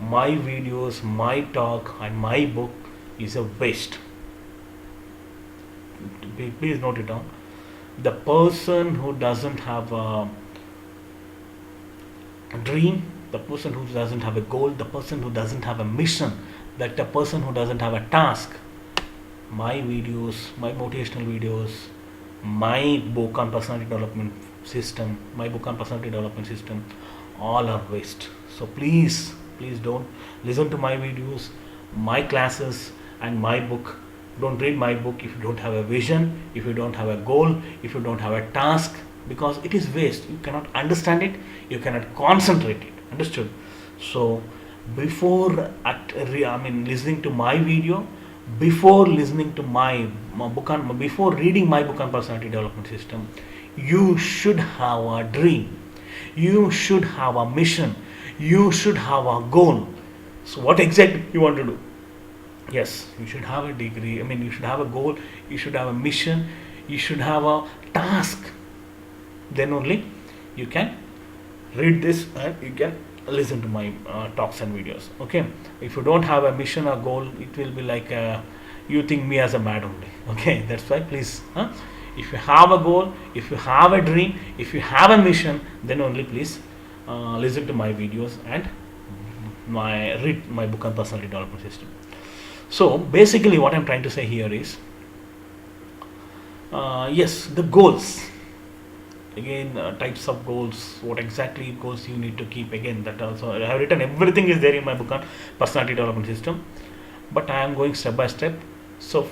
Speaker 1: my videos, my talk and my book is a waste. Please note it down. The person who doesn't have a dream, the person who doesn't have a goal, the person who doesn't have a mission, that the person who doesn't have a task, my videos, my motivational videos, my book on personality development system, all are waste. So please don't listen to my videos, my classes and my book. Don't read my book if you don't have a vision, if you don't have a goal, if you don't have a task, because it is waste. You cannot understand it, you cannot concentrate it. Understood? So before listening to my video, before listening to my book on, before reading my book on personality development system, you should have a dream, you should have a mission, you should have a goal. So what exactly you want to do? Yes, you should have a degree, you should have a goal, you should have a mission, you should have a task. Then only you can read this and you can listen to my talks and videos. Okay, if you don't have a mission or goal, it will be like you think me as a mad only. Okay, that's why please, if you have a goal, if you have a dream, if you have a mission, then only please listen to my videos and read my book on personality development system. So basically what I'm trying to say here is, yes, the goals. Again, types of goals, what exactly goals you need to keep. Again, that also I have written, everything is there in my book on personality development system, but I am going step by step. So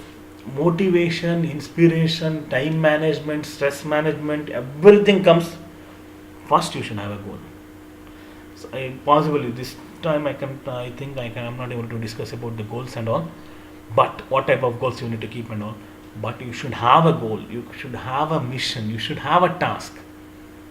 Speaker 1: motivation, inspiration, time management, stress management, everything comes first. You should have a goal. So possibly this time I'm not able to discuss about the goals and all, but what type of goals you need to keep and all. But you should have a goal, you should have a mission, you should have a task.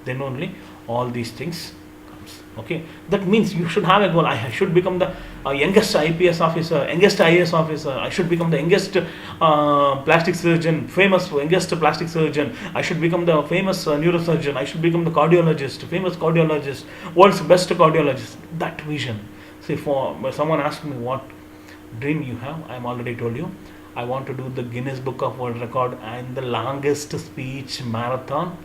Speaker 1: Then only all these things comes. Okay, that means you should have a goal. I should become the youngest IPS officer, youngest IAS officer. I should become the youngest plastic surgeon, famous youngest plastic surgeon. I should become the famous neurosurgeon. I should become the cardiologist, famous cardiologist, world's best cardiologist. That vision. See, for someone asked me what dream you have. I'm already told you. I want to do the Guinness Book of World Record and the longest speech marathon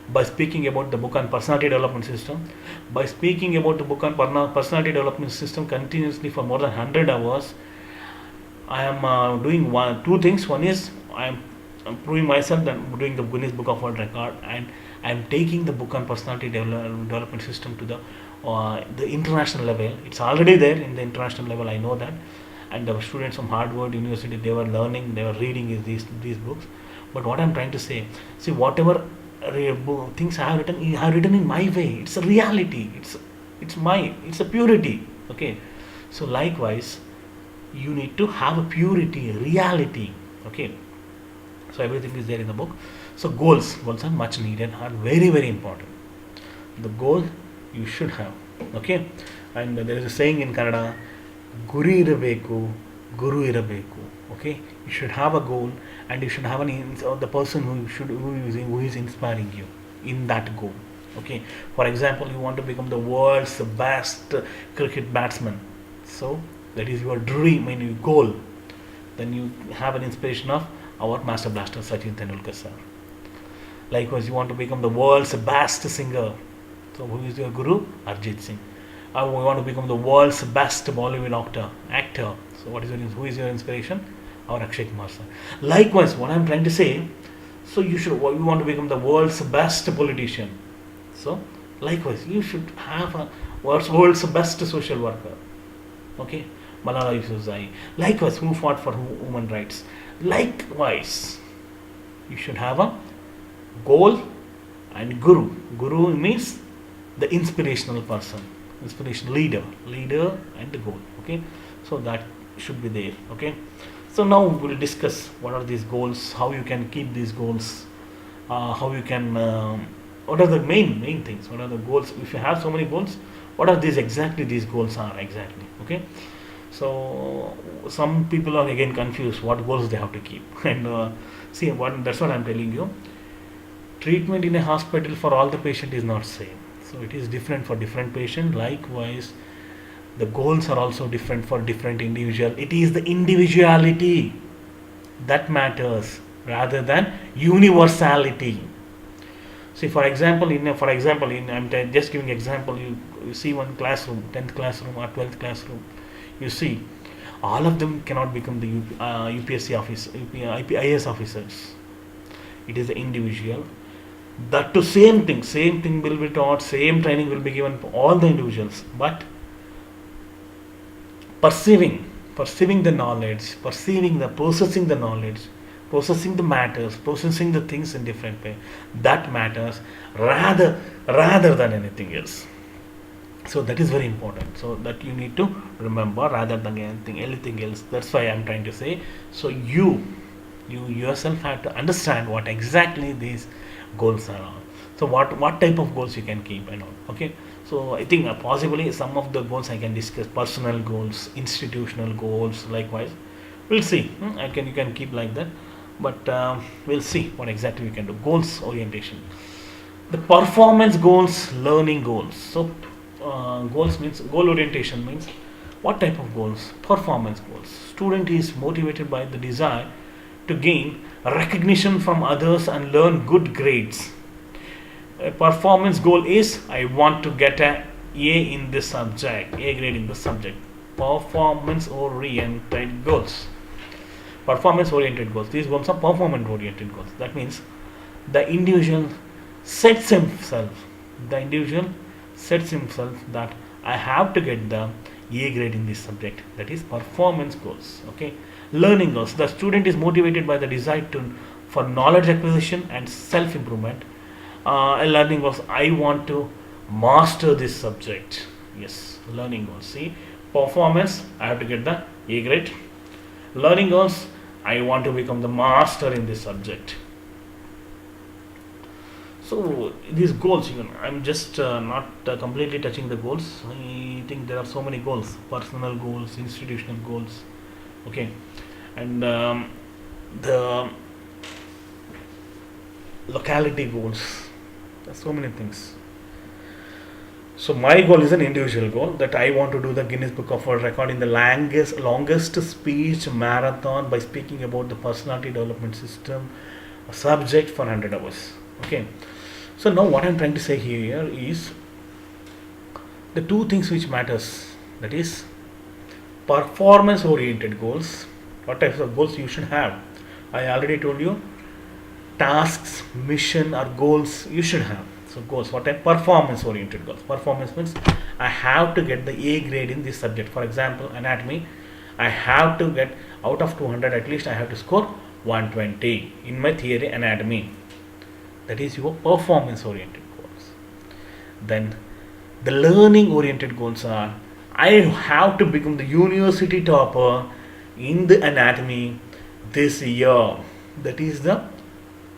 Speaker 1: by speaking about the book on personality development system. By speaking about the book on personality development system continuously for more than 100 hours, I am doing two things. One is I'm proving myself that I'm doing the Guinness Book of World Record, and I'm taking the book on personality development system to the international level. It's already there in the international level. I know that, and the students from Harvard University, they were learning, they were reading these books. But what I'm trying to say, see, whatever things I have written in my way. It's a reality. It's a purity. Okay, so likewise, you need to have a purity, a reality. Okay, so everything is there in the book. So goals are much needed, are very very important. The goal you should have. Okay, and there is a saying in Kannada, Guri irabeku, Guru irabeku. Okay, you should have a goal, and you should have the person who is inspiring you in that goal. Okay, for example, you want to become the world's best cricket batsman. So that is your dream and your goal. Then you have an inspiration of our master blaster Sachin Tendulkar sir. Likewise, you want to become the world's best singer. So who is your guru? Arjit Singh. Or we want to become the world's best Bollywood actor. So who is your inspiration? Our Akshay Kumar sir. Likewise, what I am trying to say, so you want to become the world's best politician. So likewise, you should have a world's best social worker. Okay, Malala Yousafzai. Likewise, who fought for human rights. Likewise, you should have a goal and guru. Guru means the inspirational person, inspirational leader and the goal. Okay, so that should be there. Okay, so now we'll discuss what are these goals, how you can keep these goals, how you can what are the main things, what are the goals. If you have so many goals, what are these goals are exactly. Okay, so some people are again confused what goals they have to keep. And that's what I'm telling you. Treatment in a hospital for all the patient is not same, so it is different for different patient. Likewise, the goals are also different for different individual. It is the individuality that matters rather than universality. See, for example, I'm just giving example. You see one classroom, 10th classroom or 12th classroom. You see, all of them cannot become the UPSC office, IAS officers. It is the individual. That to same thing will be taught, same training will be given for all the individuals. But perceiving the knowledge, processing the knowledge, processing the matters, processing the things in different way, that matters rather than anything else. So that is very important. So that you need to remember rather than anything else. That's why I'm trying to say. So you yourself have to understand what exactly these goals are. So what type of goals you can keep and all. Okay. So I think possibly some of the goals I can discuss: personal goals, institutional goals. Likewise, we'll see. You can keep like that, but we'll see what exactly we can do. Goals orientation, the performance goals, learning goals. So goal orientation means what type of goals? Performance goals. Student is motivated by the desire to gain recognition from others and learn good grades. A performance goal is I want to get a in this subject, A grade in this subject. Performance oriented goals. These goals are performance oriented goals. That means the individual sets himself that I have to get the A grade in this subject. That is performance goals. Okay. Learning goals. The student is motivated by the desire for knowledge acquisition and self improvement. Learning goals. I want to master this subject. Yes, learning goals. See, performance. I have to get the A grade. Learning goals. I want to become the master in this subject. So these goals, I'm just not completely touching the goals. I think there are so many goals: personal goals, institutional goals. Okay, and the locality goals. There's so many things. So my goal is an individual goal that I want to do the Guinness Book of World Record in the longest speech marathon by speaking about the personality development system subject for 100 hours. Okay. So now what I'm trying to say here is the two things which matters, that is performance oriented goals. What types of goals you should have? I already told you tasks, mission or goals you should have. So goals, what type? Performance oriented goals. Performance means I have to get the A grade in this subject. For example, anatomy, I have to get out of 200 at least I have to score 120 in my theory anatomy. That is your performance oriented goals. Then the learning oriented goals are I have to become the university topper in the anatomy this year. That is the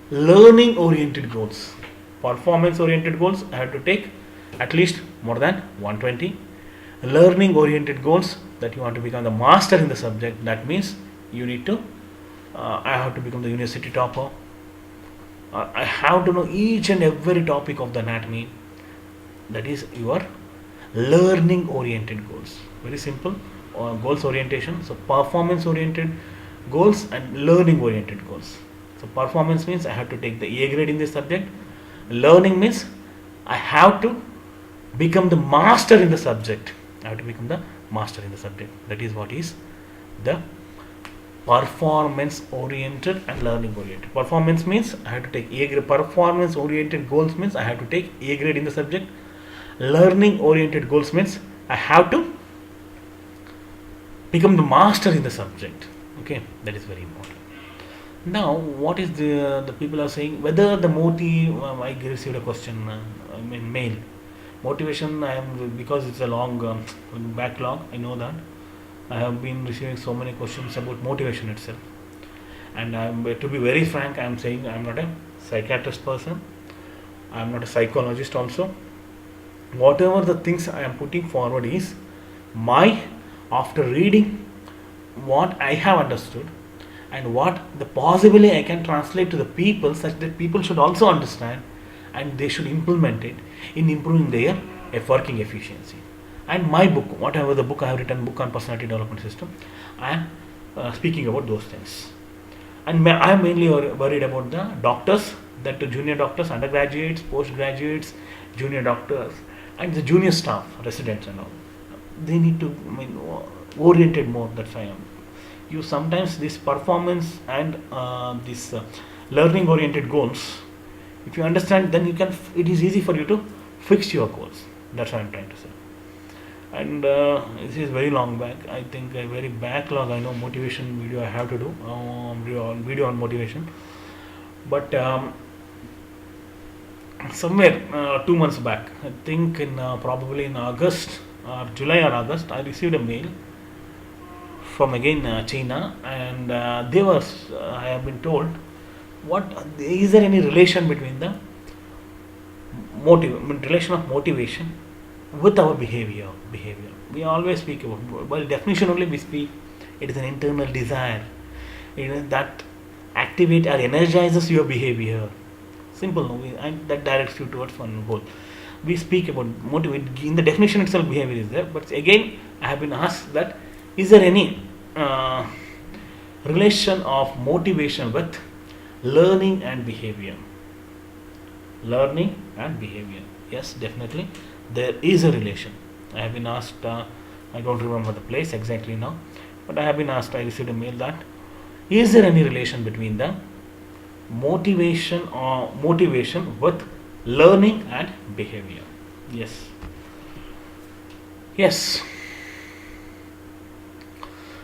Speaker 1: learning oriented goals. Performance oriented goals I have to take at least more than 120. Learning oriented goals that you want to become the master in the subject, that means you need to I have to become the university topper. I have to know each and every topic of the anatomy. That is your learning oriented goals. Very simple goals orientation. So performance oriented goals and learning oriented goals. So performance means I have to take the A grade in this subject. Learning means I have to become the master in the subject. I have to become the master in the subject. That is what is the performance oriented and learning oriented. Performance means I have to take A grade. Performance oriented goals means I have to take A grade in the subject. Learning oriented goals means I have to become the master in the subject. Okay, that is very important. Now, what is the people are saying? Whether the motive, I received a question, mail. Motivation, I am because it's a long backlog. I know that I have been receiving so many questions about motivation itself, and to be very frank, I am saying I am not a psychiatrist person. I am not a psychologist also. Whatever the things I am putting forward is my after reading what I have understood and what the possibly I can translate to the people such that people should also understand and they should implement it in improving their working efficiency. And my book, whatever the book I have written, book on personality development system, I am speaking about those things. And I am mainly worried about the doctors, that the junior doctors, undergraduates, postgraduates, junior doctors, and the junior staff, residents and all. They need to oriented more. That's why I am. You sometimes this performance and this learning oriented goals. If you understand, then you can. It is easy for you to fix your goals. That's what I am trying to say. And this is very long back. I think a very backlog. I know motivation video I have to do video on motivation, but somewhere 2 months back, I think in probably in August or July or August, I received a mail from again China, and they was I have been told, what is there any relation between the relation of motivation with our behavior? We always speak about, by definition only we speak, it is an internal desire, that activate or energizes your behavior. Simple, no? And that directs you towards one goal. We speak about motivate. In the definition itself, behavior is there. But again, I have been asked that is there any relation of motivation with learning and behavior? Learning and behavior. Yes, definitely there is a relation. I have been asked. I don't remember the place exactly now, but I have been asked. I received a mail that is there any relation between the motivation with learning and behavior? Yes.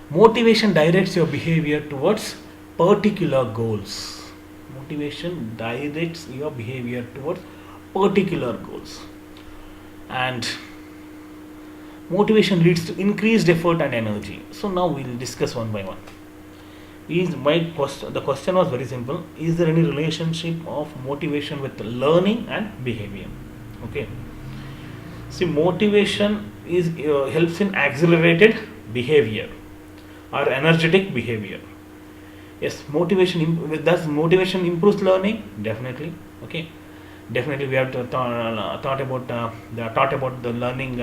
Speaker 1: Motivation directs your behavior towards particular goals. Motivation directs your behavior towards particular goals, and motivation leads to increased effort and energy. So now we will discuss one by one. The question was very simple. Is there any relationship of motivation with learning and behavior? Okay. See, motivation is helps in accelerated behavior or energetic behavior. Yes, motivation. Does motivation improves learning? Definitely. Okay. Definitely we have to thought about the learning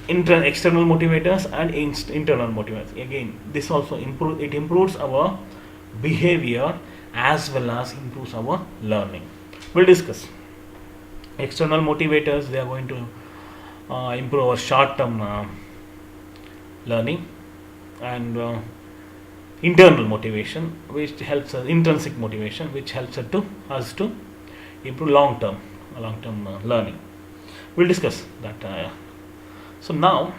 Speaker 1: external motivators and internal motivators. Again, this also improves our behavior as well as improves our learning. We'll discuss external motivators. They are going to improve our short term learning, and internal motivation, which helps us intrinsic motivation, which helps us to improve long term learning. We'll discuss that. So now,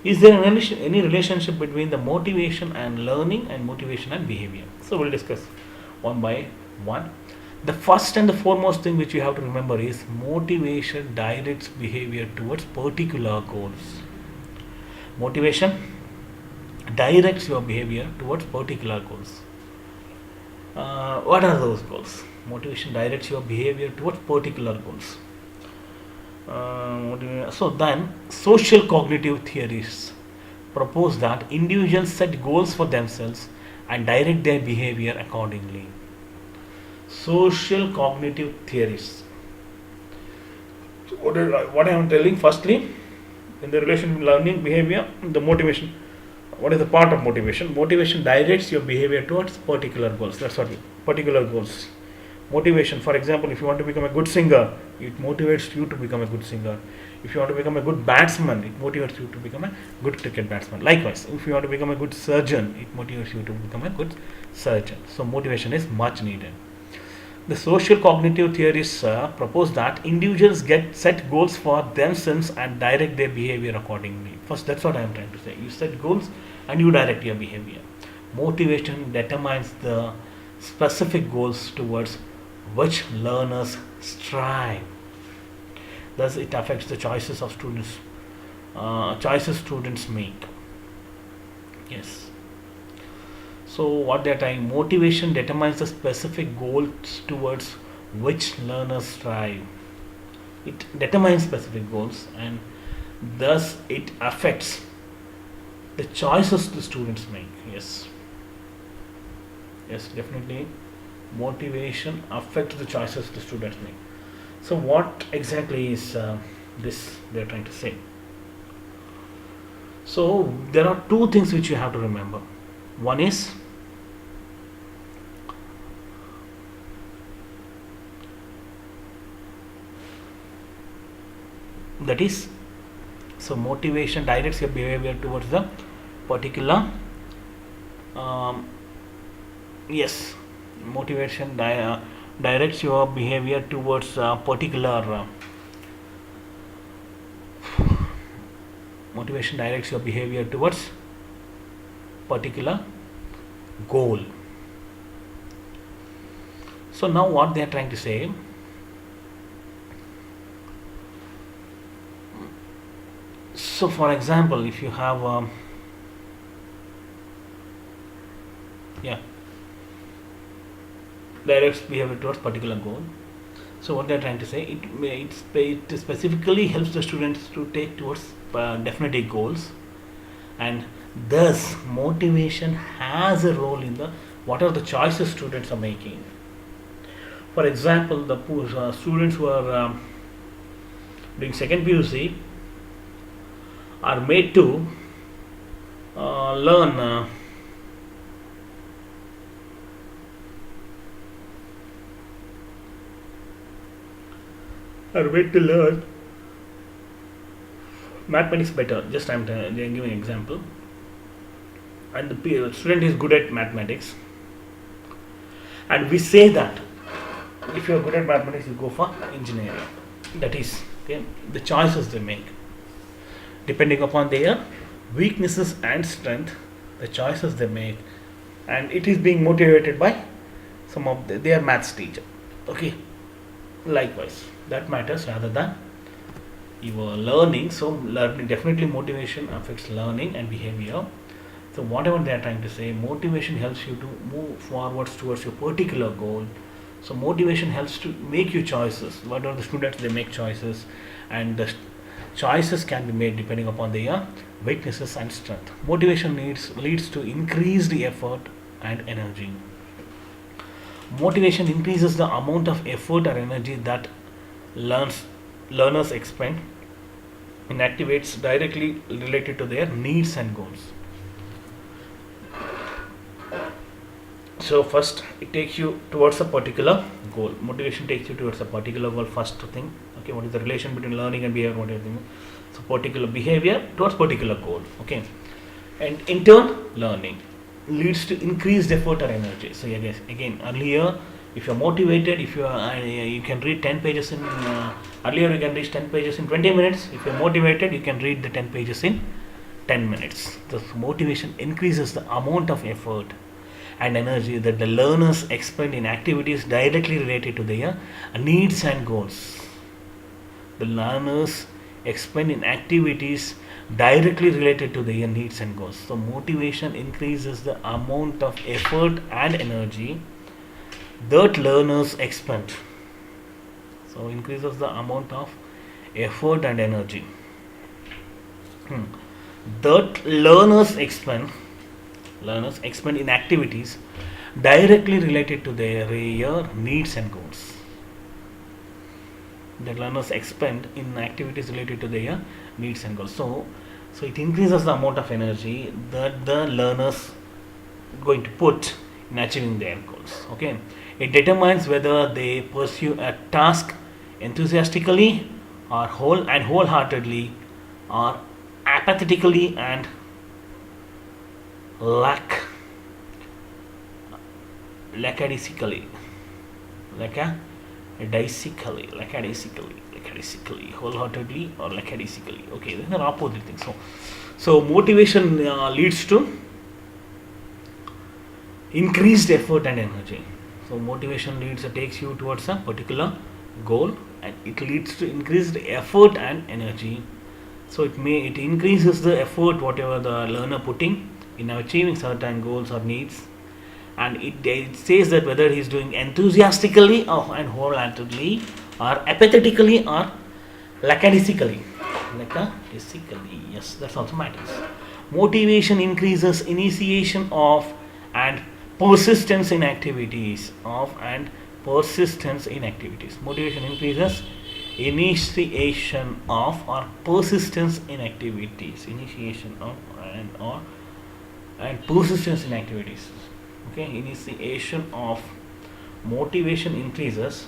Speaker 1: is there any relationship between the motivation and learning and motivation and behavior? So we'll discuss one by one. The first and the foremost thing which you have to remember is motivation directs behavior towards particular goals. Motivation directs your behavior towards particular goals. What are those goals? Motivation directs your behavior towards particular goals. So then, social cognitive theories propose that individuals set goals for themselves and direct their behavior accordingly. Social cognitive theories. So what I am telling, firstly, in the relation to learning, behavior, the motivation. What is the part of motivation? Motivation directs your behavior towards particular goals. That's what particular goals. Motivation, for example, if you want to become a good singer, it motivates you to become a good singer. If you want to become a good batsman, it motivates you to become a good cricket batsman. Likewise, if you want to become a good surgeon, it motivates you to become a good surgeon. So motivation is much needed. The social cognitive theories propose that individuals set goals for themselves and direct their behavior accordingly. First, that's what I am trying to say. You set goals and you direct your behavior. Motivation determines the specific goals towards which learners strive. Thus, it affects the choices of students. Choices students make. Yes. So what they are trying, motivation determines the specific goals towards which learners strive. It determines specific goals, and thus it affects the choices the students make. Yes. Yes, definitely. Motivation affects the choices the students make. So what exactly is this they are trying to say? So there are two things which you have to remember. One is that is, so motivation directs your behavior towards the particular yes, motivation directs your behavior towards a particular motivation directs your behavior towards particular goal. So now what they are trying to say, so for example, if you have directs behavior towards particular goal. So what they are trying to say, it specifically helps the students to take towards definite goals, and thus motivation has a role in the what are the choices students are making. For example, the students who are doing second PUC are made to learn mathematics better. Just I'm giving an example. And the student is good at mathematics, and we say that if you are good at mathematics, you go for engineering. That is, okay, the choices they make depending upon their weaknesses and strength, the choices they make, and it is being motivated by some of their maths teacher. Okay, likewise, that matters rather than your learning. So learning, definitely motivation affects learning and behavior. So whatever they are trying to say, motivation helps you to move forwards towards your particular goal. So motivation helps to make you choices. What are the students, they make choices, and the choices can be made depending upon their weaknesses and strength. Motivation leads to increased effort and energy. Motivation increases the amount of effort or energy that learners expend in activities directly related to their needs and goals. So first, it takes you towards a particular goal. Motivation takes you towards a particular goal. First thing, okay, what is the relation between learning and behavior? What do you think? So particular behavior towards particular goal. Okay, and in turn, learning leads to increased effort or energy. So again, earlier, if you're motivated, if you are, you can read 10 pages in. Earlier, you can read 10 pages in 20 minutes. If you're motivated, you can read the 10 pages in 10 minutes. The motivation increases the amount of effort and energy that the learners expend in activities directly related to their needs and goals. The learners expend in activities directly related to their needs and goals. So motivation increases the amount of effort and energy that learners expend. So increases the amount of effort and energy that learners expend in activities directly related to their needs and goals. The learners expend in activities related to their needs and goals. So it increases the amount of energy that the learners going to put in achieving their goals. Okay, it determines whether they pursue a task enthusiastically or wholeheartedly, or apathetically and lackadaisically, wholeheartedly or lackadaisically. Okay, these are opposite things. So motivation leads to increased effort and energy. So motivation takes you towards a particular goal, and it leads to increased effort and energy. So it increases the effort whatever the learner putting in achieving certain goals or needs, and it says that whether he is doing enthusiastically and wholeheartedly, or apathetically or lackadaisically. Yes, that also matters. Motivation increases initiation of and persistence in activities. Motivation increases initiation of or persistence in activities. And persistence in activities. Okay, initiation of motivation increases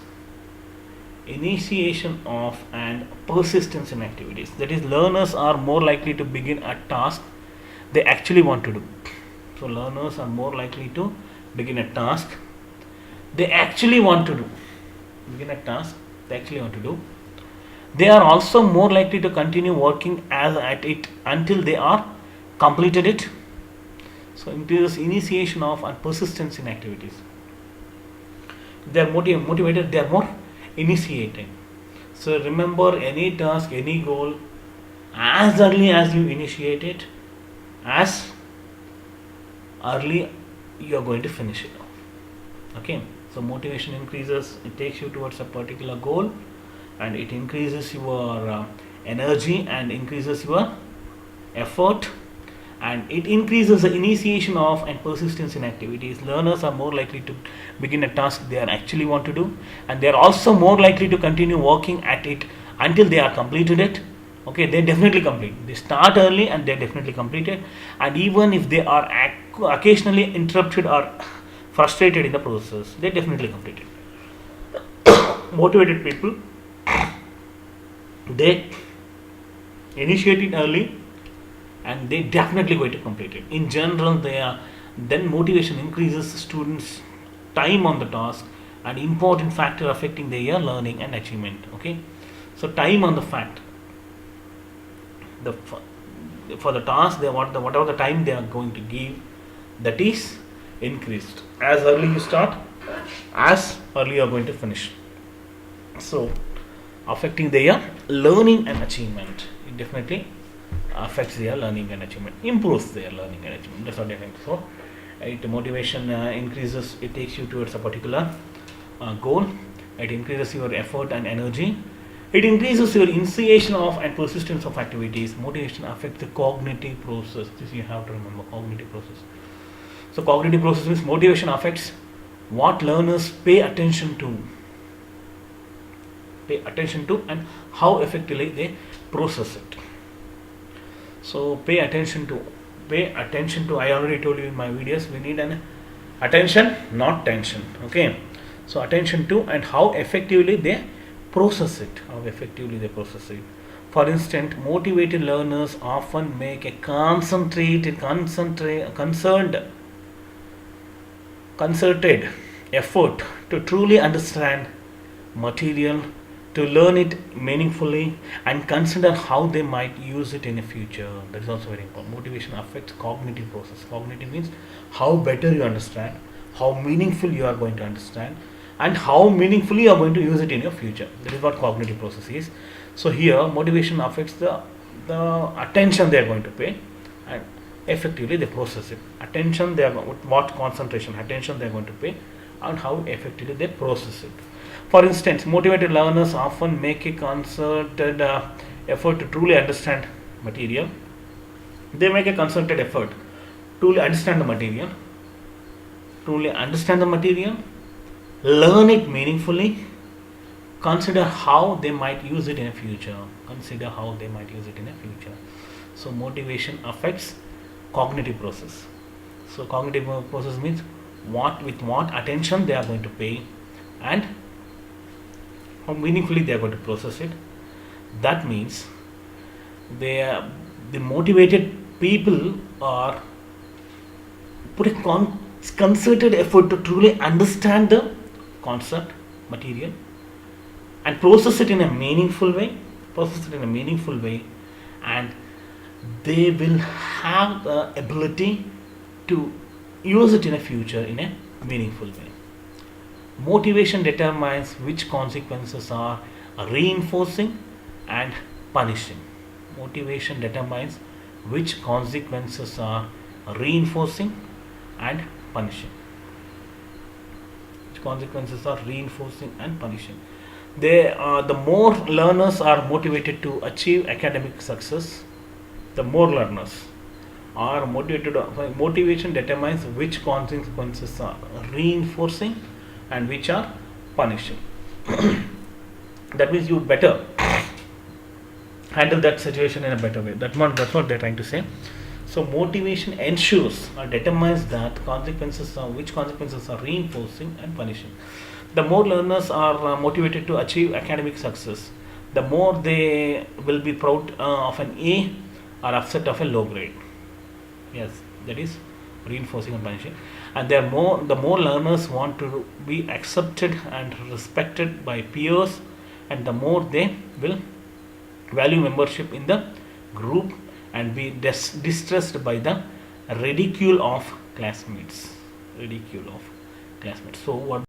Speaker 1: initiation of and persistence in activities. That is, learners are more likely to begin a task they actually want to do. So learners are more likely to begin a task they actually want to do. They are also more likely to continue working at it until they are completed it. So increases initiation of and persistence in activities. They are motivated, they are more initiating. So remember, any task, any goal, as early as you initiate it, as early you are going to finish it off. Okay, so motivation increases, it takes you towards a particular goal, and it increases your energy and increases your effort, and it increases the initiation of and persistence in activities. Learners are more likely to begin a task they are actually want to do, and they are also more likely to continue working at it until they are completed it. Okay, they definitely complete. They start early and they definitely complete it, and even if they are occasionally interrupted or frustrated in the process, they definitely complete it. Motivated people, they initiate it early and they definitely going to complete it. In general, then motivation increases students' time on the task, an important factor affecting their learning and achievement. Okay, so time on the fact, for the task, whatever the time they are going to give, that is increased. As early you start, as early you are going to finish. So affecting their learning and achievement, it definitely affects their learning and achievement, improves their learning and achievement. That's what I think. So motivation increases, it takes you towards a particular goal, it increases your effort and energy, it increases your initiation of and persistence of activities. Motivation affects the cognitive process. This you have to remember, cognitive process. So cognitive process means motivation affects what learners pay attention to and how effectively they process it. So pay attention to, I already told you in my videos, we need an attention, not tension. Okay, so attention to and how effectively they process it. For instance, motivated learners often make a concerted effort to truly understand material, to learn it meaningfully, and consider how they might use it in the future. That is also very important. Motivation affects cognitive process. Cognitive means how better you understand, how meaningful you are going to understand, and how meaningfully you are going to use it in your future. That is what cognitive process is. So here, motivation affects the attention they are going to pay, and effectively they process it. Attention, they are what concentration, attention they are going to pay, and how effectively they process it. For instance, motivated learners often make a concerted effort to truly understand material. They make a concerted effort to understand the material, learn it meaningfully, consider how they might use it in the future. So motivation affects cognitive process. So cognitive process means what attention they are going to pay and how meaningfully they are going to process it. That means the motivated people are put a concerted effort to truly understand the concept, material, and process it in a meaningful way, and they will have the ability to use it in the future in a meaningful way. Motivation determines which consequences are reinforcing and punishing. Motivation determines which consequences are reinforcing and punishing. The more learners are motivated to achieve academic success, motivation determines which consequences are reinforcing and which are punishing. That means you better handle that situation in a better way. That's what they're trying to say. So motivation ensures or determines that which consequences are reinforcing and punishing. The more learners are motivated to achieve academic success, the more they will be proud of an A or upset of a low grade. Yes, that is reinforcing and punishing. And the more learners want to be accepted and respected by peers, and the more they will value membership in the group and be distressed by the ridicule of classmates. So what